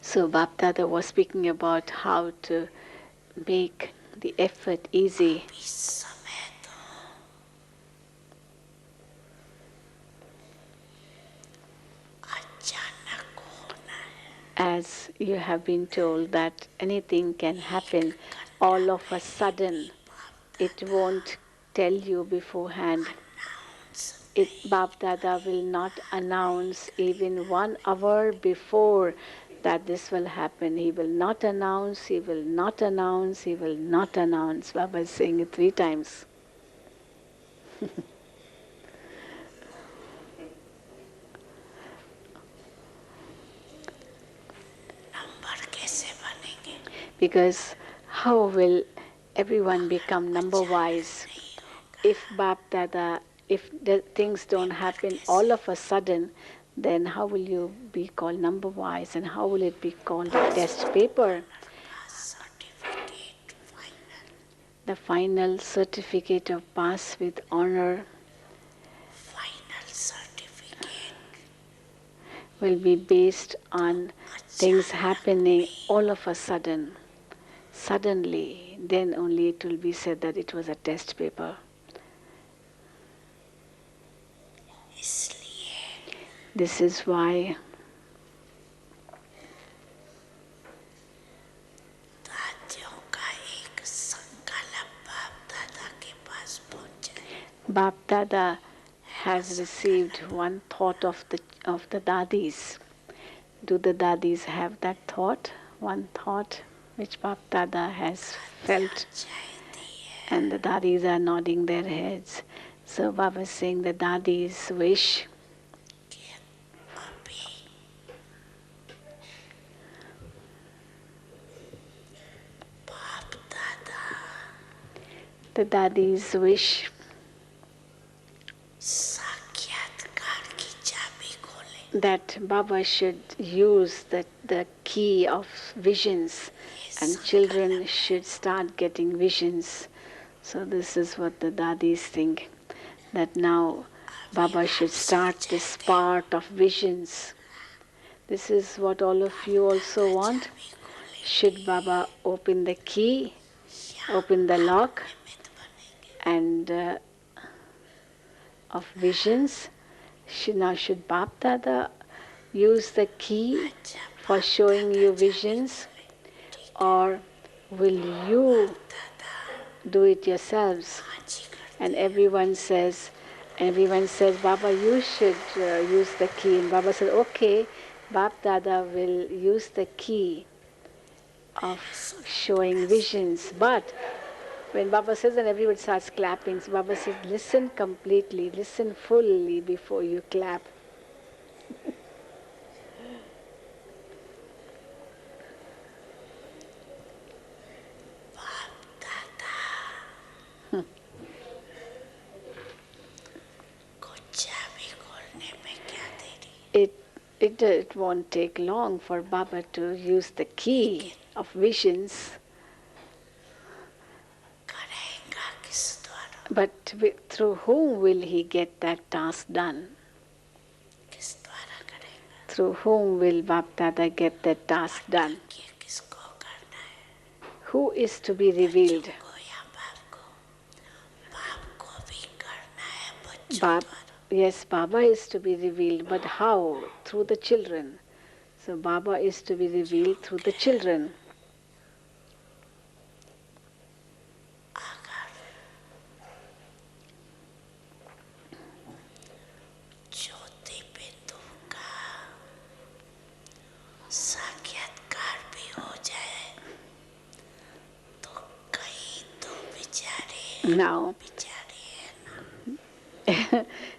So Bapdada was speaking about how to make the effort easy. As you have been told that anything can happen all of a sudden, it won't tell you beforehand. Bapdada will not announce even 1 hour before that this will happen. He will not announce, he will not announce, he will not announce. Baba is saying it 3 times. Because how will everyone become number wise if Bapdada, if the things don't happen all of a sudden, then how will you be called number wise and how will it be called a test paper? The final certificate of pass with honor will be based on things happening all of a sudden. Suddenly, then only it will be said that it was a test paper. This is why Bapdada has received one thought of the dadis. Do the dadis have that thought? One thought which Bapdada has felt, and the dadis are nodding their heads. So Baba is saying the dadis wish the dadis wish that Baba should use the key of visions and children should start getting visions. So this is what the dadis think, that now Baba should start this part of visions. This is what all of you also want. Should Baba open the key, open the lock and of visions? Should Bapdada use the key for showing you visions, or will you do it yourselves? And everyone says, Baba, you should use the key. And Baba said, okay, Bapdada will use the key of showing visions. But when Baba says, and everybody starts clapping, so Baba says, listen completely, listen fully before you clap. It won't take long for Baba to use the key of visions. But through whom will he get that task done? Through whom will Bapdada get that task done? Who is to be revealed? Yes, Baba is to be revealed, but how? Through the children. So Baba is to be revealed through the children. Now,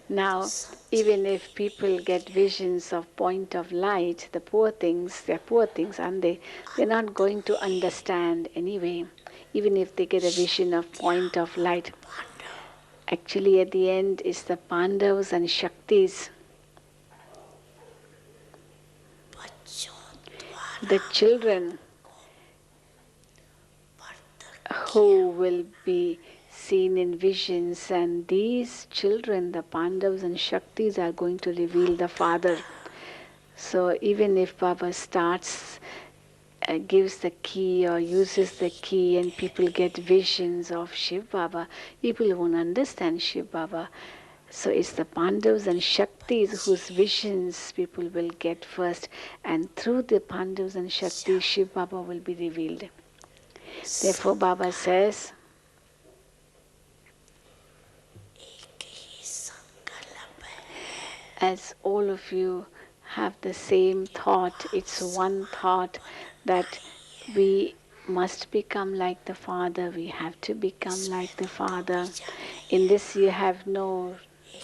now, even if people get visions of point of light, the poor things, they're poor things, and they're not going to understand anyway. Even if they get a vision of point of light, actually at the end is the Pandavas and Shaktis, the children who will be seen in visions, and these children, the Pandavas and Shaktis, are going to reveal the Father. So even if Baba starts, gives the key or uses the key and people get visions of Shiv Baba, people won't understand Shiv Baba. So it's the Pandavas and Shaktis whose visions people will get first, and through the Pandavas and Shaktis, Shiv Baba will be revealed. Therefore, Baba says, as all of you have the same thought, it's one thought that we must become like the Father, we have to become like the Father. In this you have no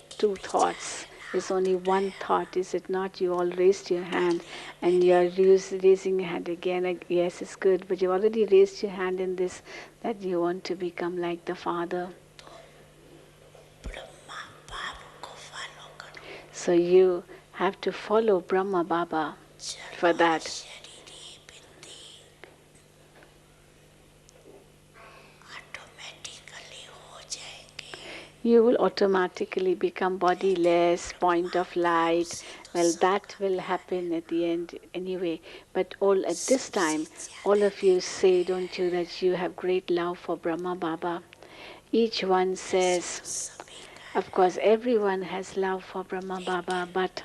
two thoughts. There's only one thought, is it not? You all raised your hand and you're raising your hand again. Yes, it's good, but you already raised your hand in this, that you want to become like the Father. So you have to follow Brahma Baba for that. You will automatically become bodiless, point of light. Well, that will happen at the end anyway. But all at this time, all of you say, don't you, that you have great love for Brahma Baba. Each one says, of course, everyone has love for Brahma Baba, but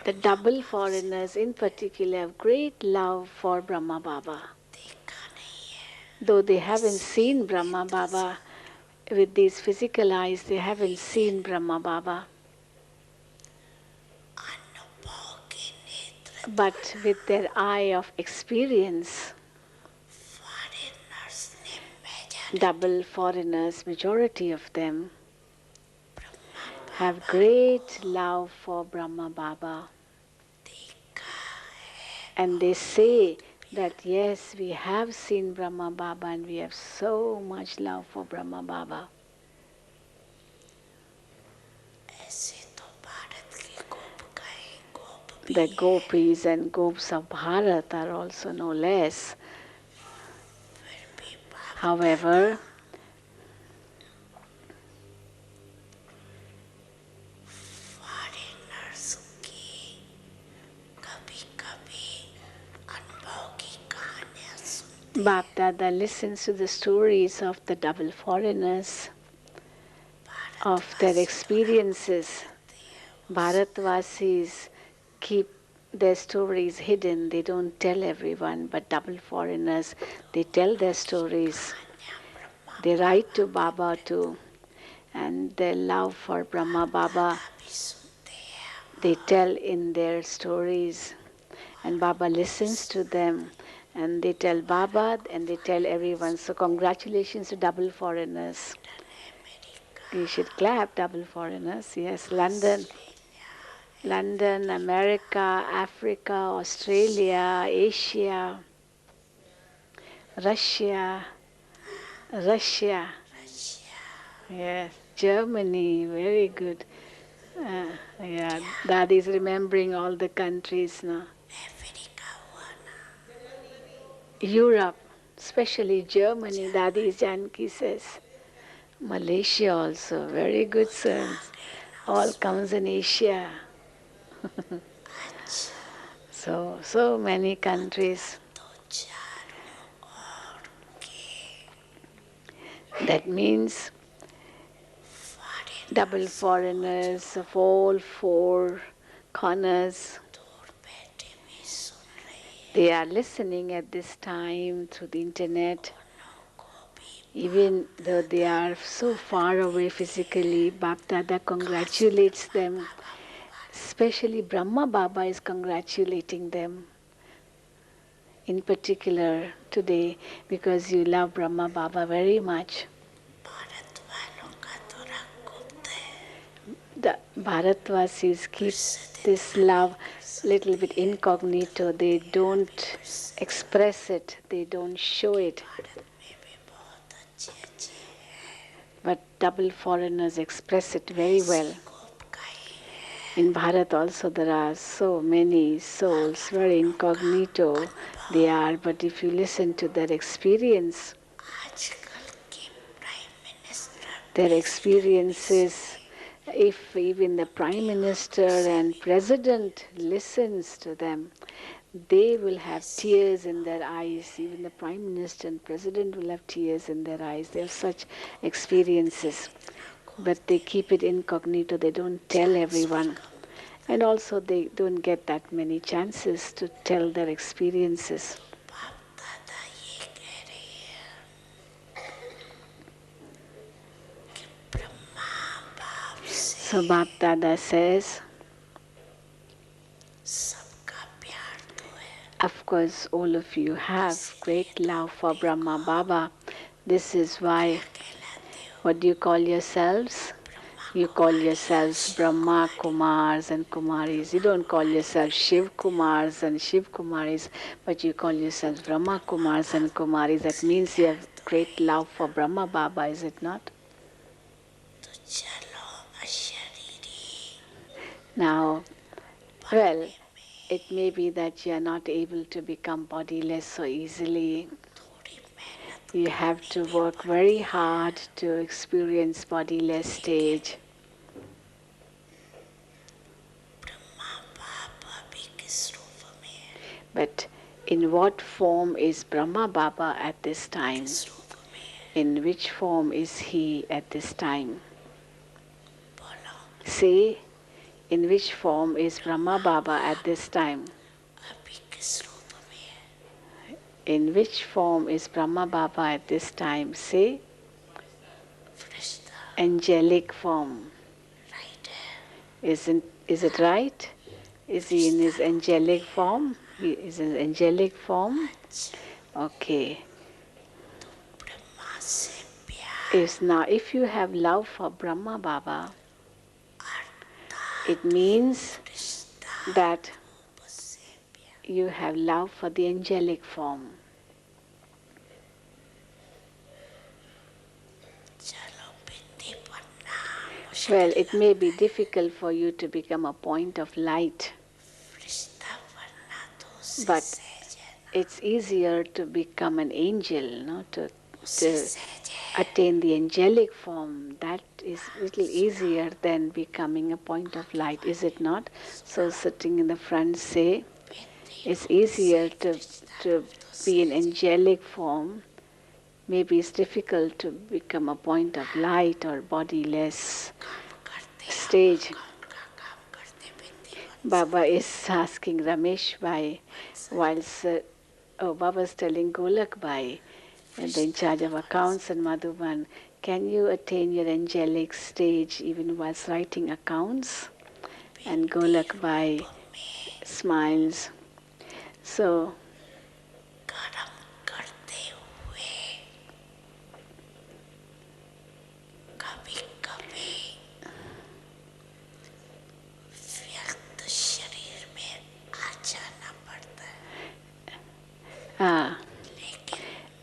the double foreigners in particular have great love for Brahma Baba. Though they haven't seen Brahma Baba with these physical eyes, they haven't seen Brahma Baba. But with their eye of experience, double foreigners, majority of them, have great love for Brahma Baba. And they say that yes, we have seen Brahma Baba and we have so much love for Brahma Baba. The gopis and gops of Bharat are also no less. However, Bap Dada listens to the stories of the double foreigners, of their experiences. Bharatvasis keep their stories hidden. They don't tell everyone, but double foreigners, they tell their stories. They write to Baba too, and their love for Brahma Baba, they tell in their stories. And Baba listens to them, and they tell Baba and they tell everyone. So congratulations to double foreigners. You should clap, double foreigners. Yes, London, America, Africa, Australia, Asia, Russia, yes, Germany, very good. Yeah, Daddy is remembering all the countries now. Europe, especially Germany, Daddy Janki says. Malaysia also, very good sons. All comes in Asia. So many countries. That means double foreigners of all four corners. They are listening at this time through the internet. Even though they are so far away physically, Bap Dada congratulates them. Especially Brahma Baba is congratulating them. in particular today because you love Brahma Baba very much. The Bharatvasis keep this love little bit incognito. They don't express it, they don't show it. But double foreigners express it very well. In Bharat also there are so many souls, very incognito they are, but if you listen to their experience, their experiences, if even the Prime Minister and President listens to them, they will have tears in their eyes. Even the Prime Minister and President will have tears in their eyes. They have such experiences. But they keep it incognito. They don't tell everyone. And also they don't get that many chances to tell their experiences. So Bap Dada says, of course all of you have great love for Brahma Baba. This is why, what do you call yourselves? You call yourselves Brahma Kumars and Kumaris. You don't call yourselves Shiv Kumars and Shiv Kumaris, but you call yourselves Brahma Kumars and Kumaris. That means you have great love for Brahma Baba, is it not? Now, well, it may be that you are not able to become bodiless so easily. You have to work very hard to experience bodiless stage. But in what form is Brahma Baba at this time? In which form is he at this time? Say, in which form is Brahma Baba at this time? In which form is Brahma Baba at this time? Say, angelic form. Is it right? Is he in his angelic form? He is in angelic form? Okay. Now, if you have love for Brahma Baba, it means that you have love for the angelic form. Well, it may be difficult for you to become a point of light, but it's easier to become an angel, no? To attain the angelic form. That is a little easier than becoming a point of light, is it not? So sitting in the front, say, it's easier to be in angelic form. Maybe it's difficult to become a point of light or bodiless stage. Baba is asking Ramesh Bhai, whilst Baba's telling Golak Bhai, and in charge of accounts in Madhuban, can you attain your angelic stage even whilst writing accounts? And Golak Bhai smiles. So,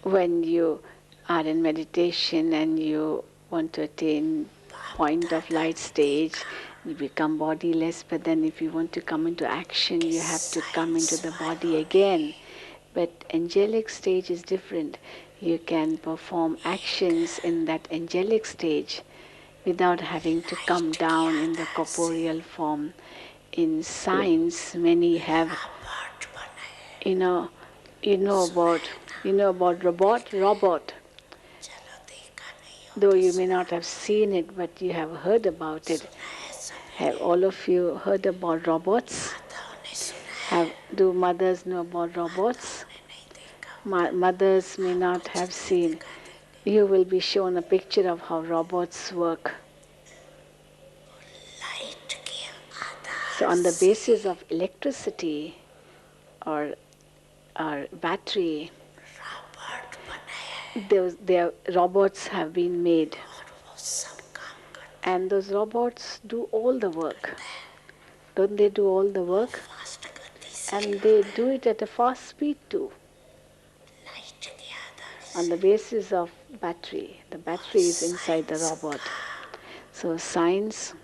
when you are in meditation and you want to attain point of light stage, you become bodiless, but then if you want to come into action, you have to come into the body again. But angelic stage is different. You can perform actions in that angelic stage without having to come down in the corporeal form. In science, many have, you know about robot. Though you may not have seen it, but you have heard about it. Have all of you heard about robots? Do mothers know about robots? Mothers may not have seen. You will be shown a picture of how robots work. So on the basis of electricity or our battery. Their robots have been made, and those robots do all the work. Don't they do all the work? And they do it at a fast speed too, on the basis of battery. The battery is inside the robot. So science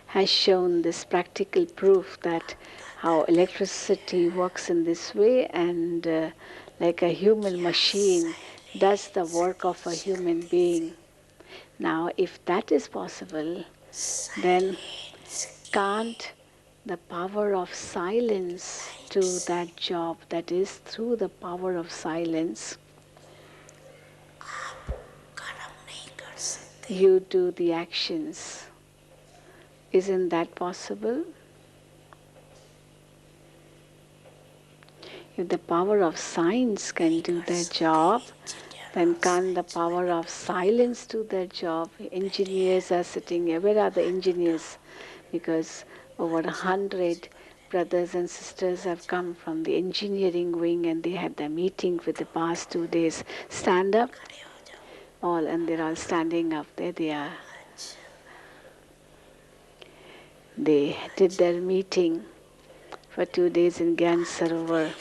has shown this practical proof that how electricity works in this way, and like a human machine does the work of a human being. Now, if that is possible, then can't the power of silence do that job? That is, through the power of silence, you do the actions. Isn't that possible? If the power of science can do their job, then can't the power of silence do their job? Engineers are sitting here. Where are the engineers? Because over 100 brothers and sisters have come from the engineering wing, and they had their meeting for the past 2 days. Stand up, all, and they're all standing up. There they are. They did their meeting for 2 days in Gyan Sarovar.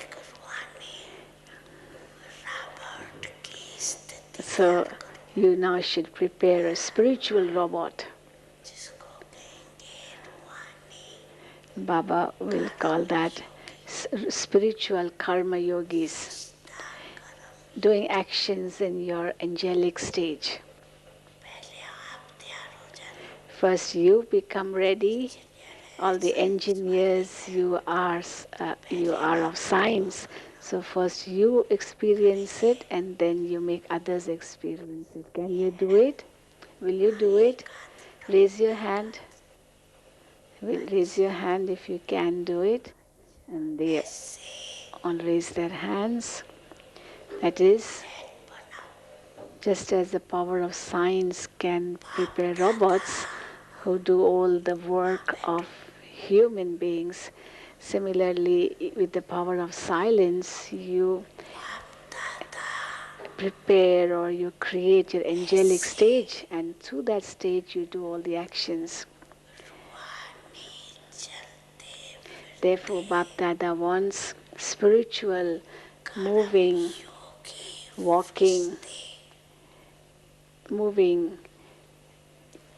So you now should prepare a spiritual robot. Baba will call that spiritual karma yogis, doing actions in your angelic stage. First you become ready. All the engineers, you are of science. So first you experience it, and then you make others experience it. Can you do it? Will you do it? Raise your hand. Raise your hand if you can do it. And they all raise their hands. That is, just as the power of science can prepare robots who do all the work of human beings, similarly, with the power of silence, you prepare or you create your angelic stage, and through that stage you do all the actions. Therefore, Bapdada wants spiritual, moving, moving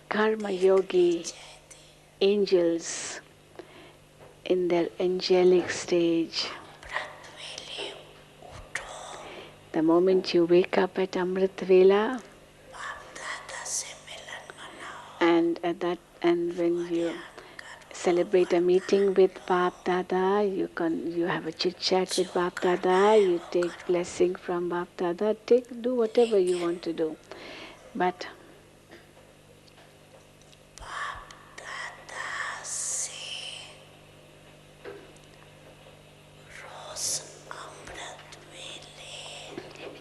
karma yogi angels in their angelic stage. The moment you wake up at Amrit Vela, and when you celebrate a meeting with Bap Dada, you have a chit chat with Bap Dada, you take blessing from Bap Dada, do whatever you want to do. But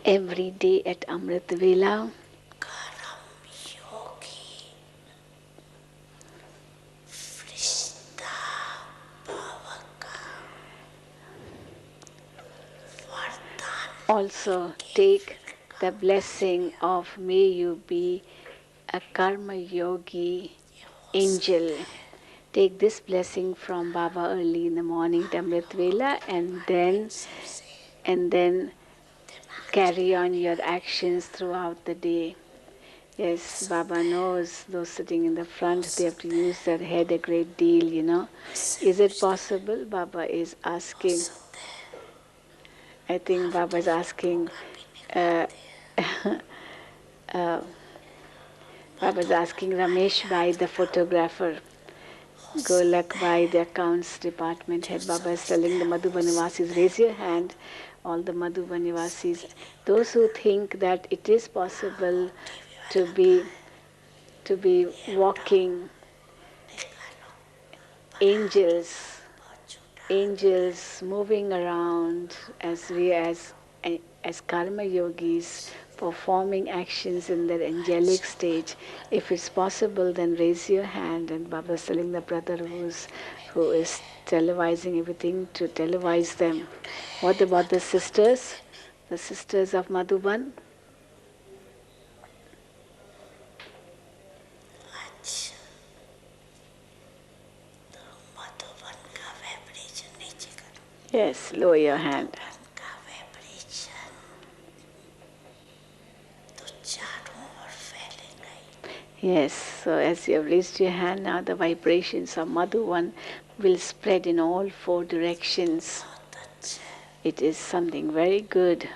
every day at Amrit Vela, also take the blessing of may you be a karma yogi angel. Take this blessing from Baba early in the morning, Amrit Vela, and then carry on your actions throughout the day. Yes, Baba knows those sitting in the front, they have to use their head a great deal, you know. Is it possible? Baba is asking. I think Baba is asking, Baba is asking Ramesh Bhai, the photographer, Golak Bhai, the accounts department head. Baba is telling the Madhubanivasis, raise your hand, all the Madhubanivasis. Those who think that it is possible to be walking angels moving around as karma yogis, performing actions in their angelic stage. If it's possible, then raise your hand. And Baba is telling the brother who is televising everything to televise them. What about the sisters? The sisters of Madhuban? Yes, lower your hand. Yes, so as you have raised your hand, now the vibrations of Madhuvan will spread in all four directions. It is something very good.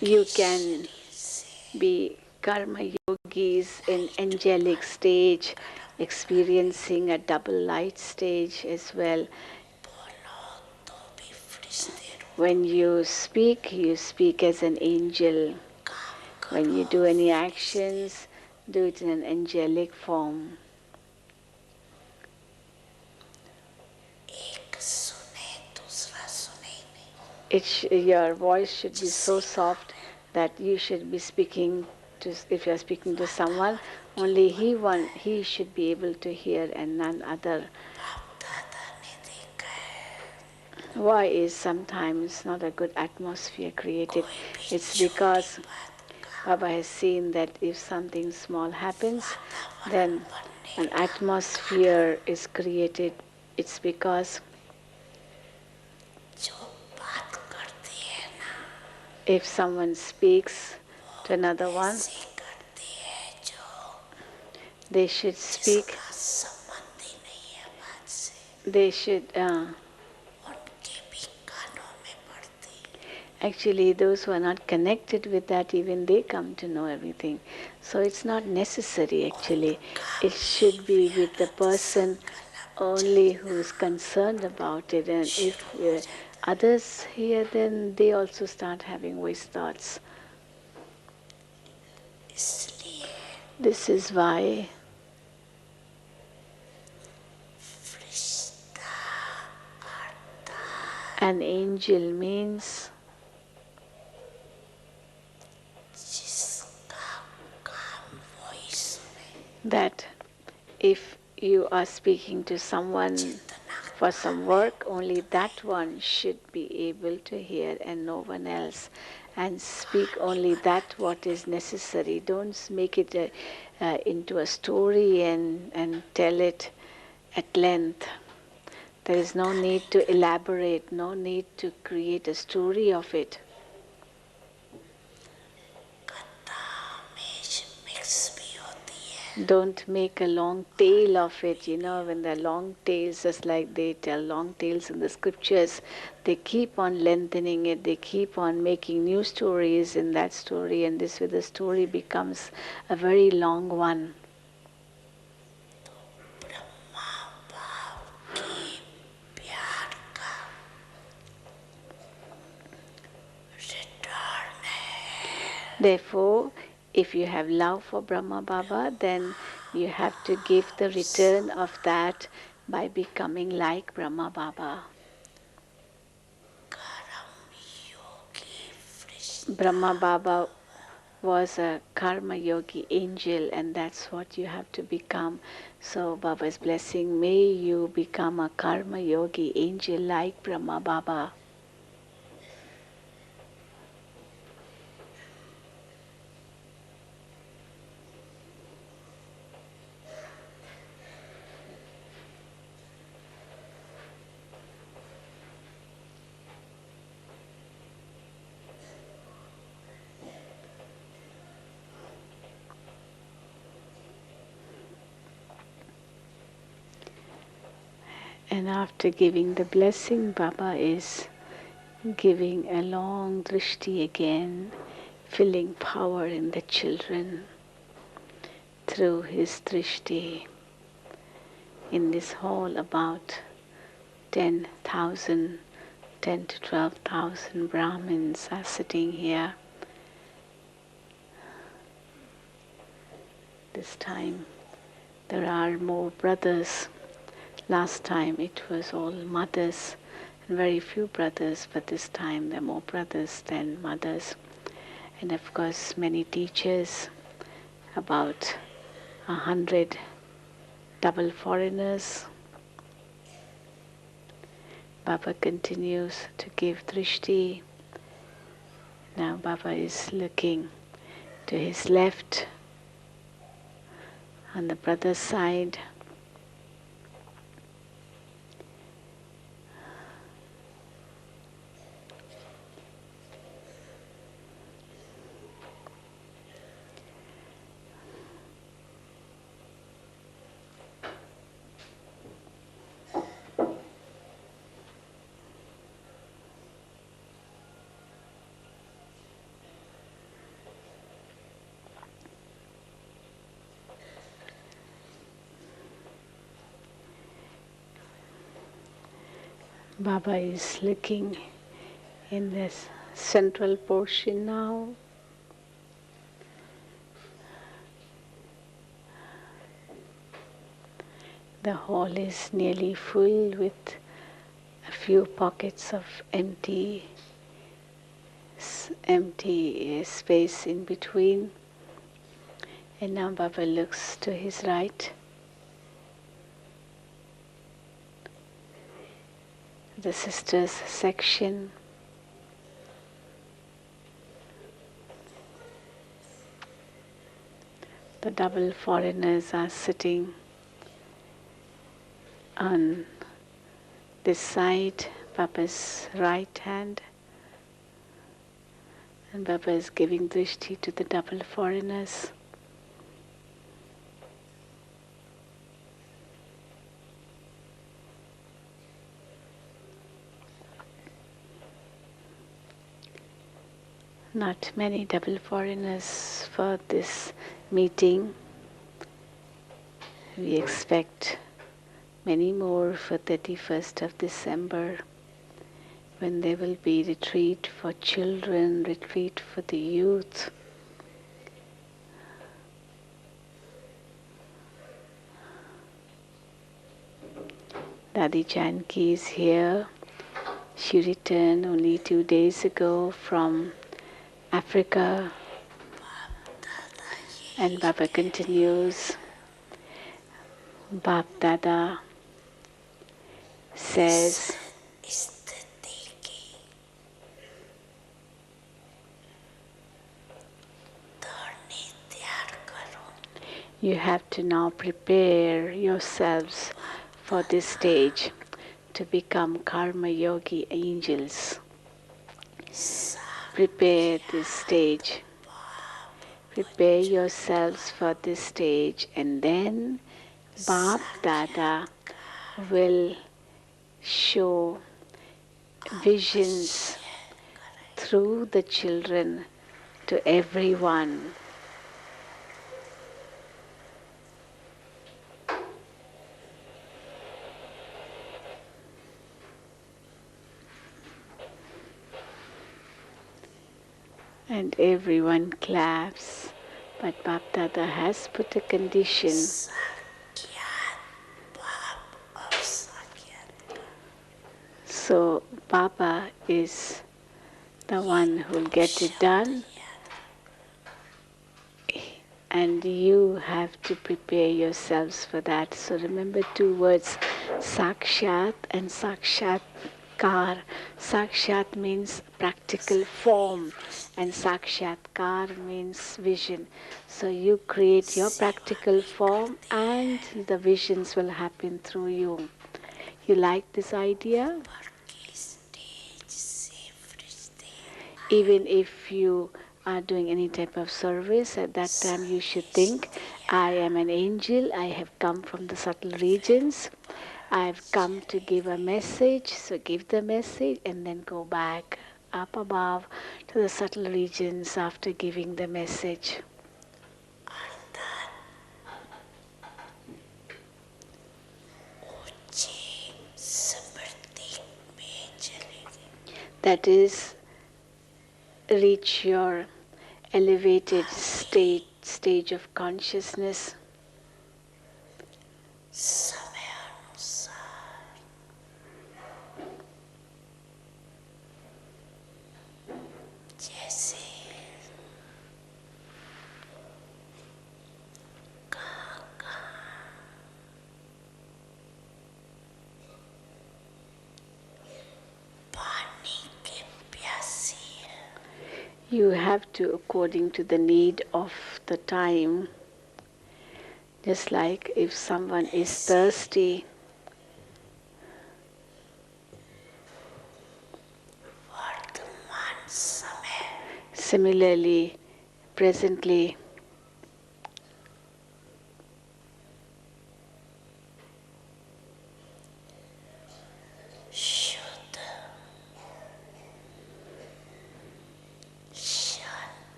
You can be karma yogis in angelic stage, experiencing a double light stage as well. When you speak as an angel. When you do any actions, do it in an angelic form. Your voice should be so soft that you should be speaking to, if you are speaking to someone, only he should be able to hear and none other. Why is sometimes not a good atmosphere created? It's because Baba has seen that if something small happens, then an atmosphere is created. It's because if someone speaks to another one, they should speak. They should. Actually, those who are not connected with that, even they come to know everything. So it's not necessary actually. It should be with the person only who is concerned about it. And if others hear, then they also start having voice thoughts. This is why an angel means that if you are speaking to someone for some work, only that one should be able to hear and no one else, and speak only that what is necessary. Don't make it into a story and tell it at length. There is no need to elaborate, no need to create a story of it. Don't make a long tale of it. When the long tales, just like they tell long tales in the scriptures, they keep on lengthening it, they keep on making new stories in that story, and this way the story becomes a very long one. Therefore, if you have love for Brahma Baba, then you have to give the return of that by becoming like Brahma Baba. Brahma Baba was a karma yogi angel, and that's what you have to become. So Baba's blessing, may you become a karma yogi angel like Brahma Baba. And after giving the blessing, Baba is giving a long drishti again, filling power in the children through his drishti. In this hall, about 10,000, 10 to 12,000 Brahmins are sitting here. this time there are more brothers. Last time it was all mothers and very few brothers, but this time there are more brothers than mothers. And of course many teachers, about 100 double foreigners. Baba continues to give drishti. Now Baba is looking to his left on the brother's side. Baba is looking in this central portion now. The hall is nearly full with a few pockets of empty space in between. And now Baba looks to his right. The sisters section. The double foreigners are sitting on this side, Baba's right hand. And Baba is giving drishti to the double foreigners. Not many double foreigners for this meeting. We expect many more for 31st of December, when there will be retreat for children, retreat for the youth. Dadi Janki is here. She returned only 2 days ago from Africa, and Baba continues. Bap Dada says, you have to now prepare yourselves for this stage to become karma yogi angels. Prepare this stage. Prepare yourselves for this stage, and then Bap Dada will show visions through the children to everyone. And everyone claps, but Bap Dada has put a condition. So Baba is the one who will get it done, and you have to prepare yourselves for that. So remember 2 words, Sakshat and Sakshatkar. Sakshat means practical form, and Sakshatkar means vision. So you create your practical form and the visions will happen through you. You like this idea? Even if you are doing any type of service, at that time you should think, I am an angel, I have come from the subtle regions, I have come to give a message, so give the message and then go back up above to the subtle regions after giving the message. That is, reach your elevated state stage of consciousness. You have to, according to the need of the time, just like if someone is thirsty, similarly, presently,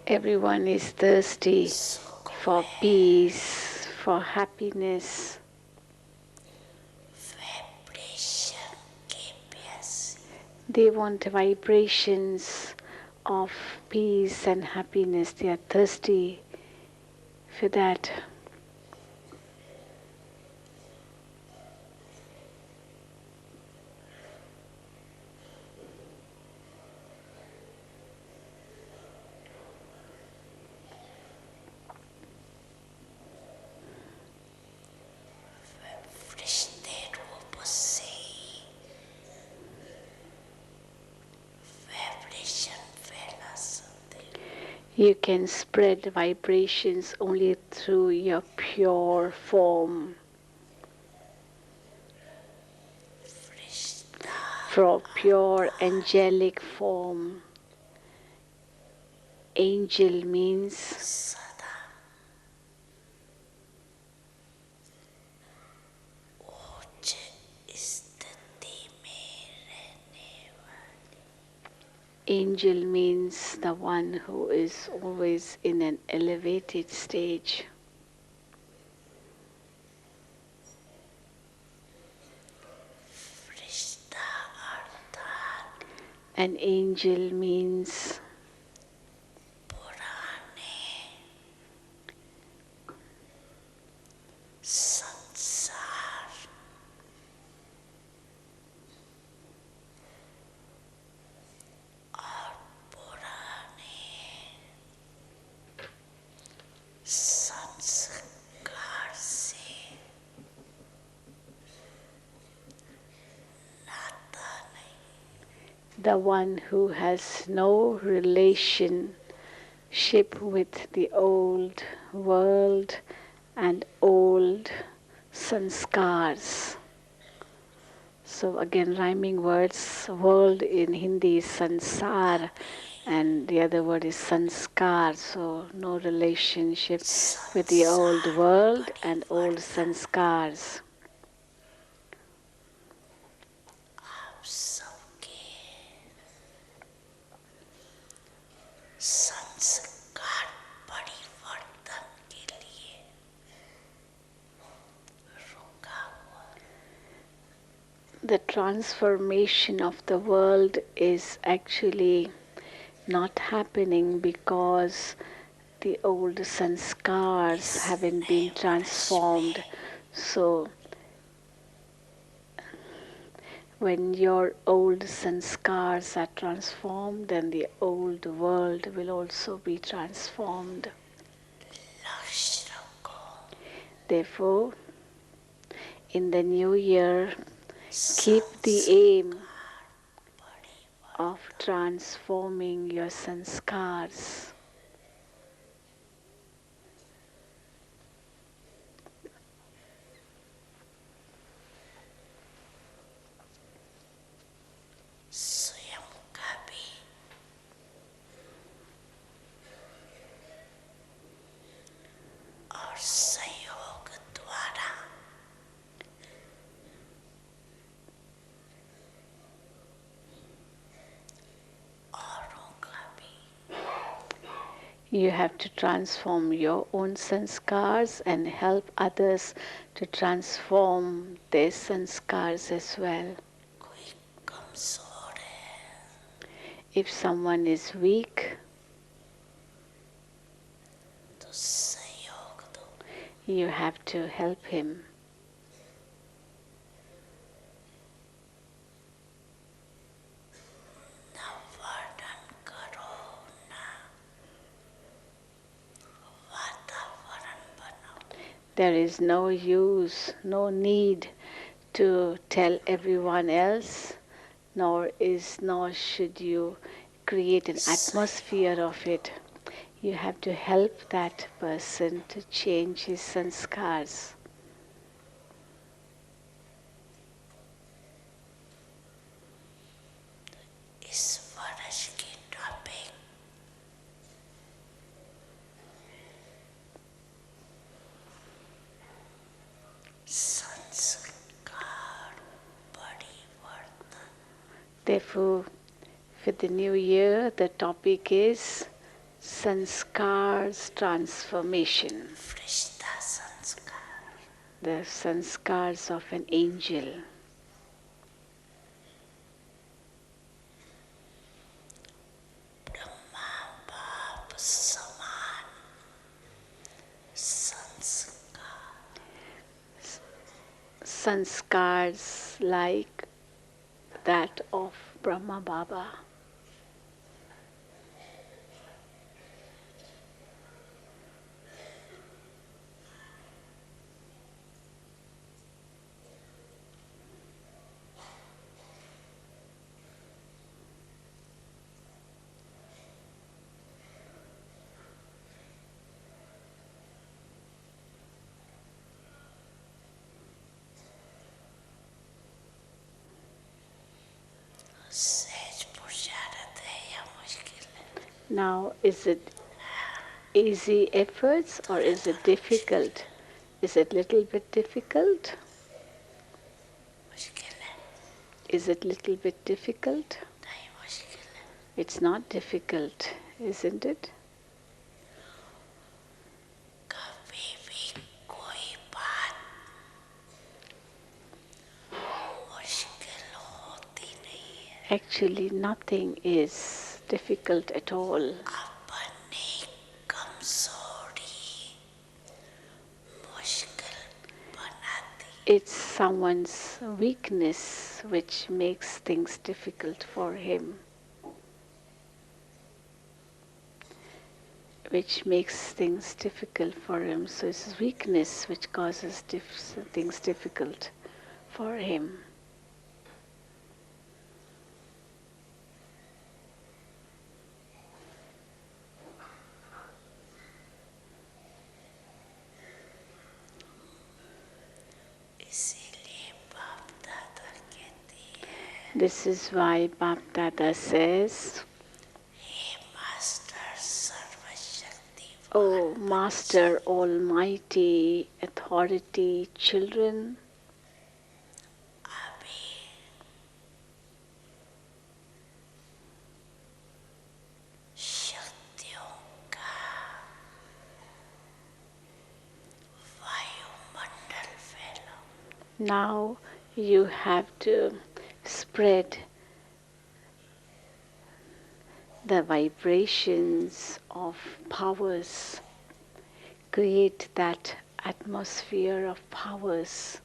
everyone is thirsty for peace, for happiness. They want vibrations of peace and happiness. They are thirsty for that. You can spread vibrations only through your pure form. For pure angelic form. Angel means angel means the one who is always in an elevated stage. An angel means the one who has no relationship with the old world and old sanskars. So again, rhyming words. World in Hindi is sansar and the other word is sanskar. So no relationship with the old world and old sanskars. The transformation of the world is actually not happening because the old sanskars haven't been transformed. So when your old sanskars are transformed, then the old world will also be transformed. Therefore, in the new year, keep the aim of transforming your sanskars. You have to transform your own sanskars and help others to transform their sanskars as well. If someone is weak, You have to help him. There is no use, no need to tell everyone else, nor should you create an atmosphere of it. You have to help that person to change his sanskars. Therefore, for the new year, the topic is Sanskars transformation. The sanskars of an angel. Sanskars like that of Brahma Baba. Now, is it easy efforts or is it difficult? Is it little bit difficult? Is it little bit difficult? It's not difficult, isn't it? Actually, nothing is difficult at all. It's someone's weakness which makes things difficult for him. Which makes things difficult for him. So it's his weakness which causes things difficult for him. This is why Bap Dada says, "O Master Almighty, Authority, children, now you have to spread the vibrations of powers, create that atmosphere of powers."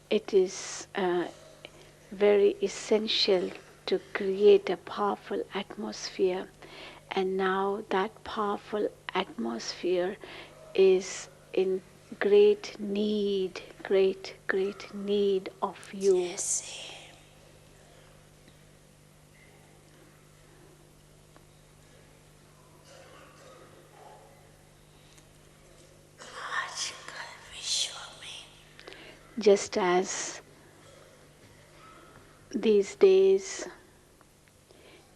It is very essential to create a powerful atmosphere, and now that powerful atmosphere is in great need of you. Just as these days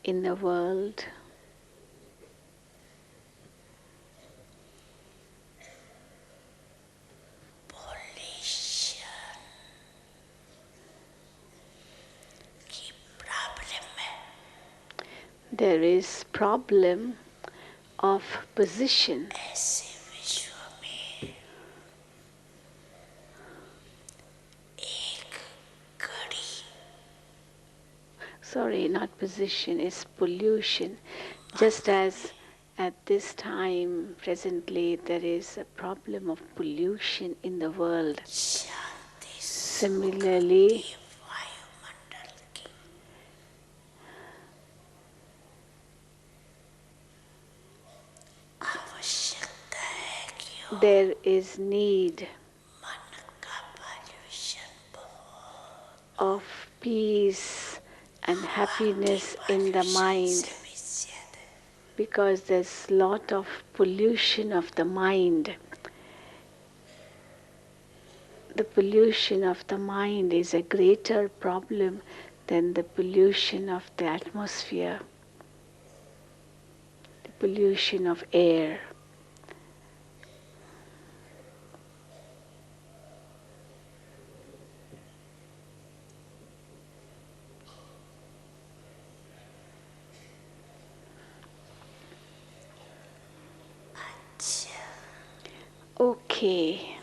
in the world, there is problem of position. ऐसे विश्व में एक घड़ी, sorry, not position, is pollution. Just as at this time, presently, there is a problem of pollution in the world. Shanti Similarly, वायुमंडल की आवश्यकता है कि there is need मन का pollution of peace and happiness in the mind, से भी ज्यादा है। because there's lot of pollution of the mind. The pollution of the mind is a greater problem than the pollution of the atmosphere, the pollution of air. अच्छा, Okay.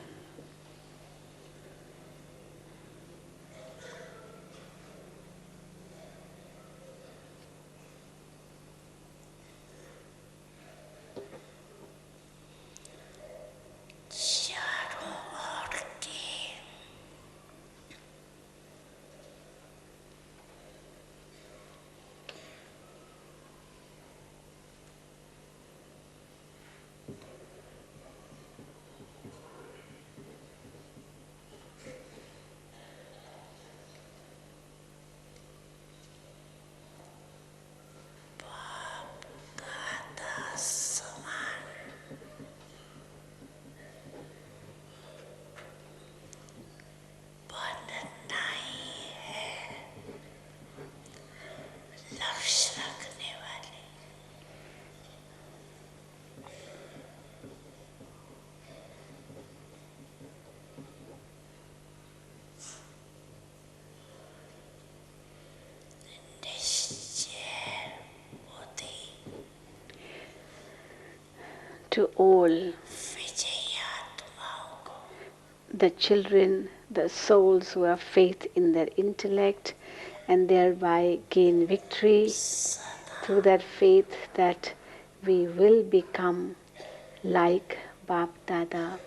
चारों ओर के दादा समान बनना ही है, लक्ष्य रखने वाले निश्चय बुद्धि To all विजयी आत्माओं को the children, the souls who have faith in their intellect and thereby gain victory through that faith, that we will become like Bap Dada.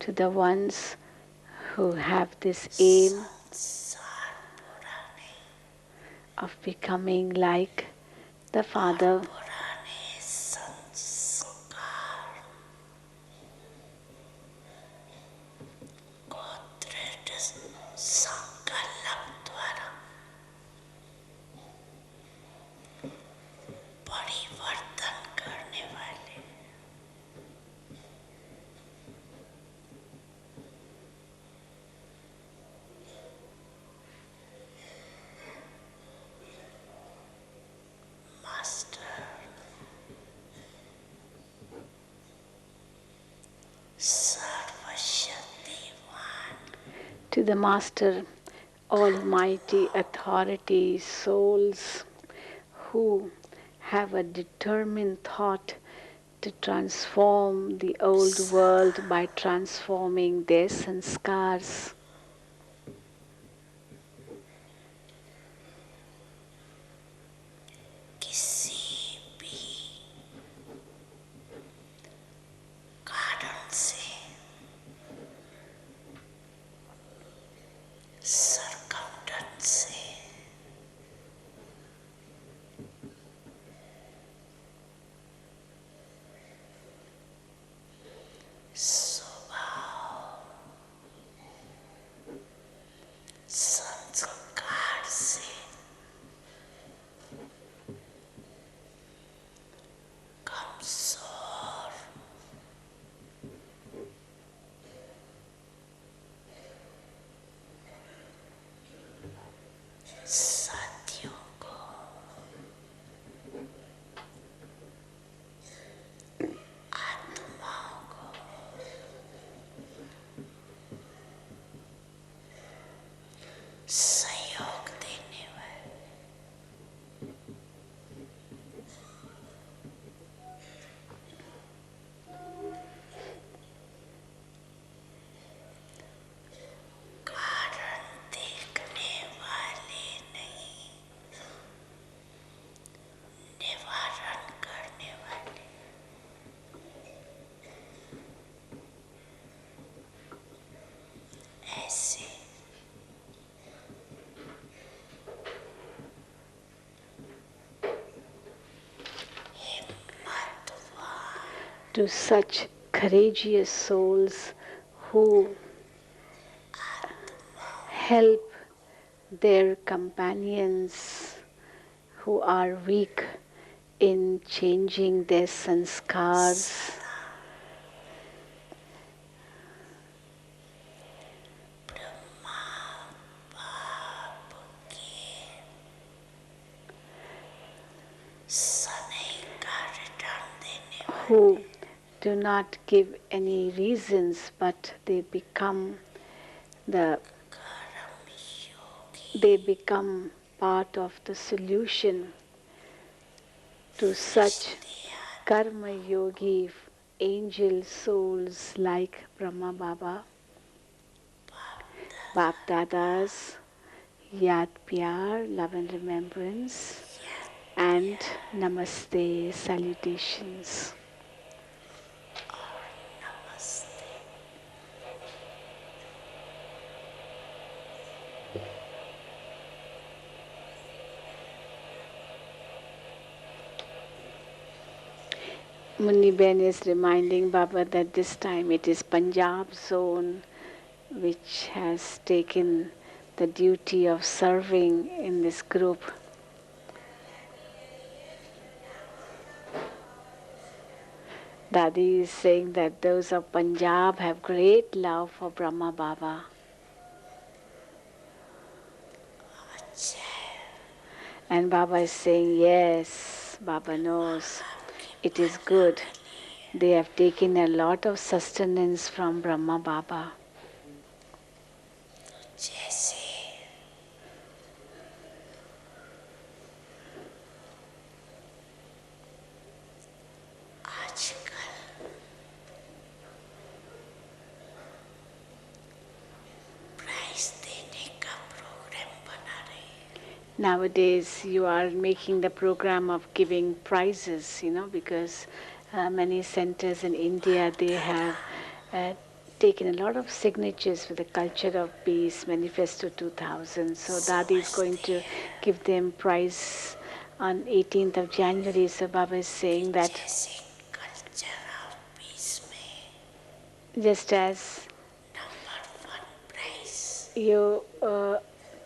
To the ones who have this aim संसार पुराने of becoming like the Father, पुराने संस्कार को दृढ़ संकल्प द्वारा परिवर्तन करने वाले मास्टर सर्वशक्तिवान to the Master, Almighty Authority, souls who have a determined thought to transform the old world by transforming their sanskars. किसी भी कारण से सरकमस्टेंस से स्वभाव to such courageous souls who help their companions who are weak in changing their sanskars. Who do not give any reasons, but they become part of the solution to such karma yogi angel souls like Brahma Baba, Bap Dada's Yad Pyar, love and remembrance, and Namaste, salutations. Munni Ben is reminding Baba that this time it is Punjab zone which has taken the duty of serving in this group. Dadi is saying that those of Punjab have great love for Brahma Baba. And Baba is saying, yes, Baba knows. It is good. They have taken a lot of sustenance from Brahma Baba. Nowadays, you are making the program of giving prizes, because many centers in India, they have taken a lot of signatures for the Culture of Peace Manifesto 2000. So Dadi is going to give them prize on 18th of January. So Baba is saying that just as your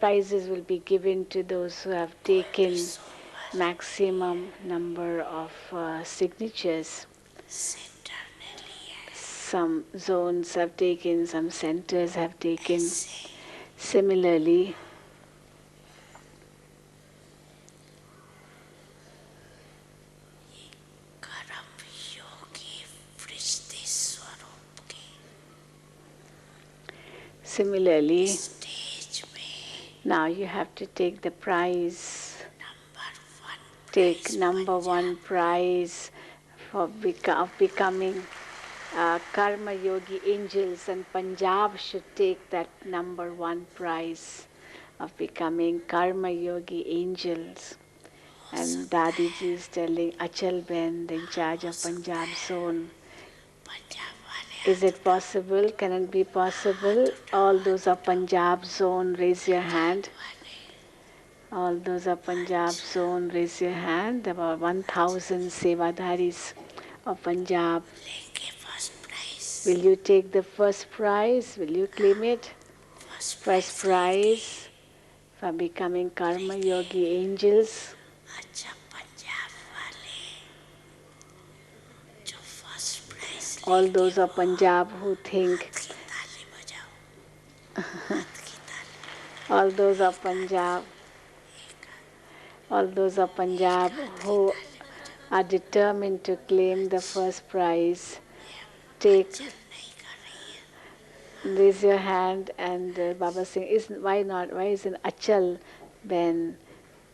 prizes will be given to those who have taken maximum number of signatures. Some zones have taken, some centers have taken. Similarly, now you have to take the prize. Take number one prize of becoming Karma Yogi Angels, and Punjab should take that number one prize of becoming Karma Yogi Angels. And Dadiji is telling Achal Ben, the in charge of Punjab zone, is it possible? Can it be possible? All those of Punjab zone, raise your hand. All those of Punjab zone, raise your hand. About 1,000 Sevadharis of Punjab. Will you take the first prize? Will you claim it? First prize for becoming Karma Yogi Angels. All those of Punjab who think, all those of Punjab who are determined to claim the first prize, raise your hand. And Baba saying, why not? Why isn't Achal Ben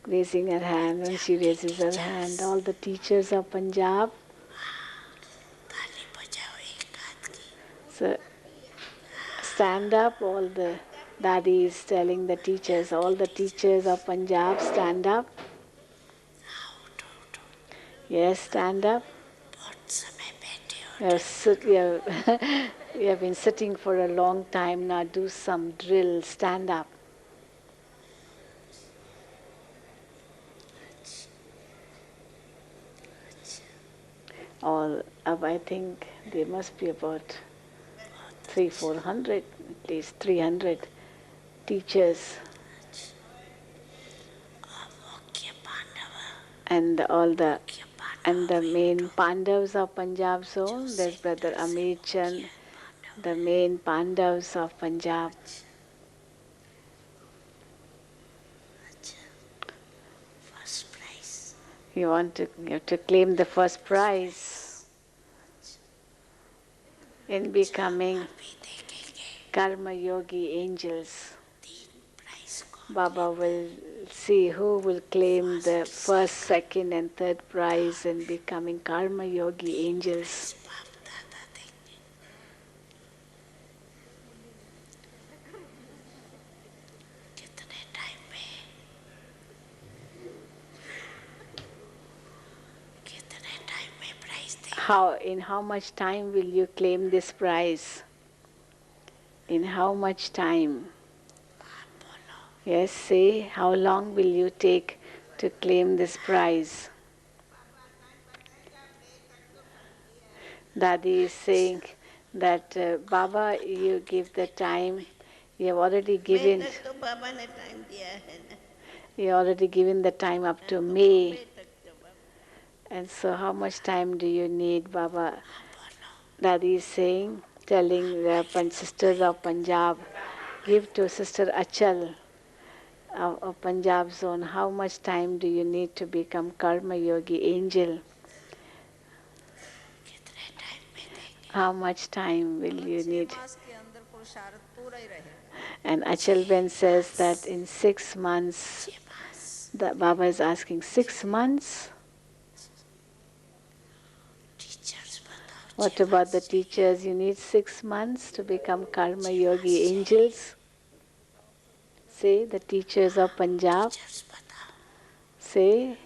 raising her hand? When she raises her hand, all the teachers of Punjab. So stand up, all the daddies telling the teachers, all the teachers of Punjab, stand up. Yes, stand up. You have been sitting for a long time now. Do some drill. Stand up. All I think there must be about 300-400, at least 300 teachers, मुख्य Pandav and all the मुख्य and the Pandav main Pandavas of Punjab zone. There's Brother Amit Chand, the main Pandavas of Punjab. First prize You have to claim the first prize in becoming अभी देखेंगे Karma Yogi angels. 3 prize को Baba will see who will claim the first, second, and third prize in becoming Karma Yogi angels. बाप दादा देंगे कितने time में prize देंगे In how much time will you claim this prize? In how much time? आप बोलो Yes, say, how long will you take to claim this prize? Dadi is saying that Baba, you give the time. You have already given. मई तक तो बाबा ने time दिया है ना You already given the time up to May May. तक तो बाबा And so, how much time do you need, Baba? आप बोलो Dadi is saying, telling the sisters of Punjab, give to Sister Achal of Punjab zone, how much time do you need to become Karma Yogi angel? कितने time में देंगे How much time will you 6 need? मास के अंदर पुरुषार्थ पूरा ही रहे And Achal Ben says that in 6 months, 6 mass the Baba is asking, 6 months? Teachers बताओ What 6 about the mass teachers? You need 6 months to become Karma Yogi angels? Say, the teachers of Punjab. Teachers बताओ Say,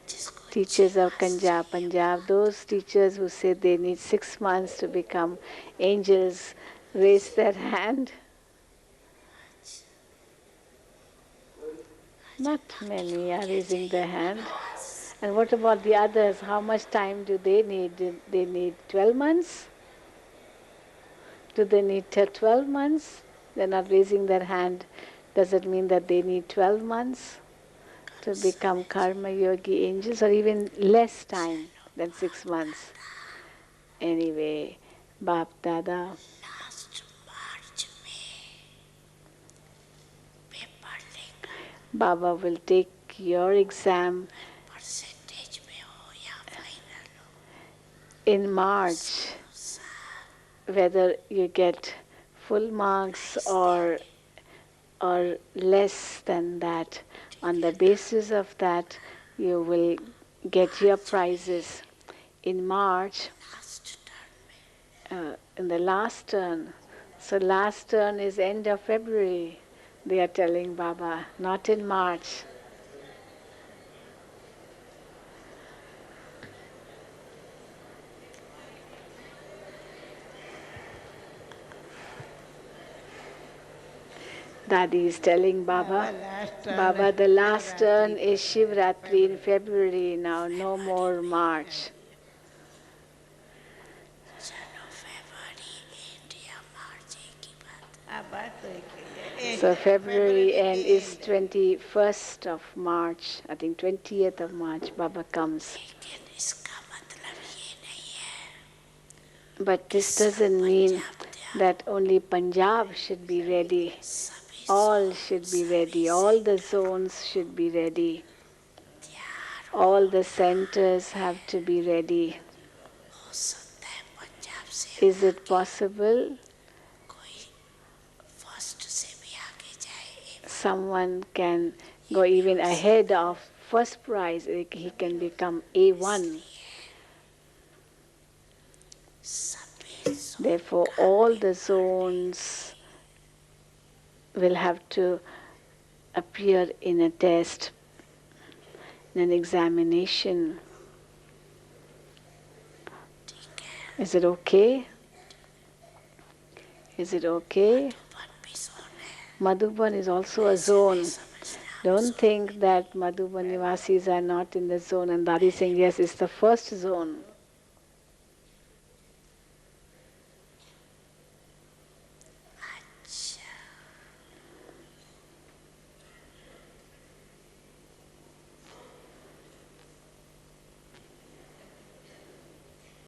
जिसको 6 teachers of mass Punjab, those teachers who say they need 6 months to become angels, raise their hand. Not many are raising their hand. And what about the others? How much time do they need? Do they need 12 months? Do they need 12 months? They're not raising their hand. Does it mean that they need 12 months to become Karma Yogi angels, or even less time than 6 months? Anyway, Bap Dada, last मार्च में paper लेकर Baba will take your exam percentage में हो या final हो in March, whether you get full marks or less than that. On the basis of that, you will get your prizes. In March, last term में in the last turn. So last turn is end of February, they are telling Baba, not in March. Dadi is telling Baba, Baba, the last turn is Shivratri in February now, no more March. चलो फरवरी and या मार्च एक ही बात આ બાત તો એક ही है So February February end के is 21st of March. I think 20th of March Baba comes. लेकिन इसका मतलब ये नहीं है But this doesn't mean that only Punjab should be ready. सभी All should be ready. All the zones should be ready. All the centers have to be ready. हो सकता है पंजाब से Is it possible कोई फर्स्ट से भी आगे जाए someone can go even ahead of first prize? He can become A1. सभी Therefore, all the zones will have to appear in a test, in an examination. Is it okay? Is it okay? One भी सोन है Madhuban is also a zone. समझना Don't think that Madhuban Nivasis are not in the zone. And Dadi is saying, yes, it's the first zone.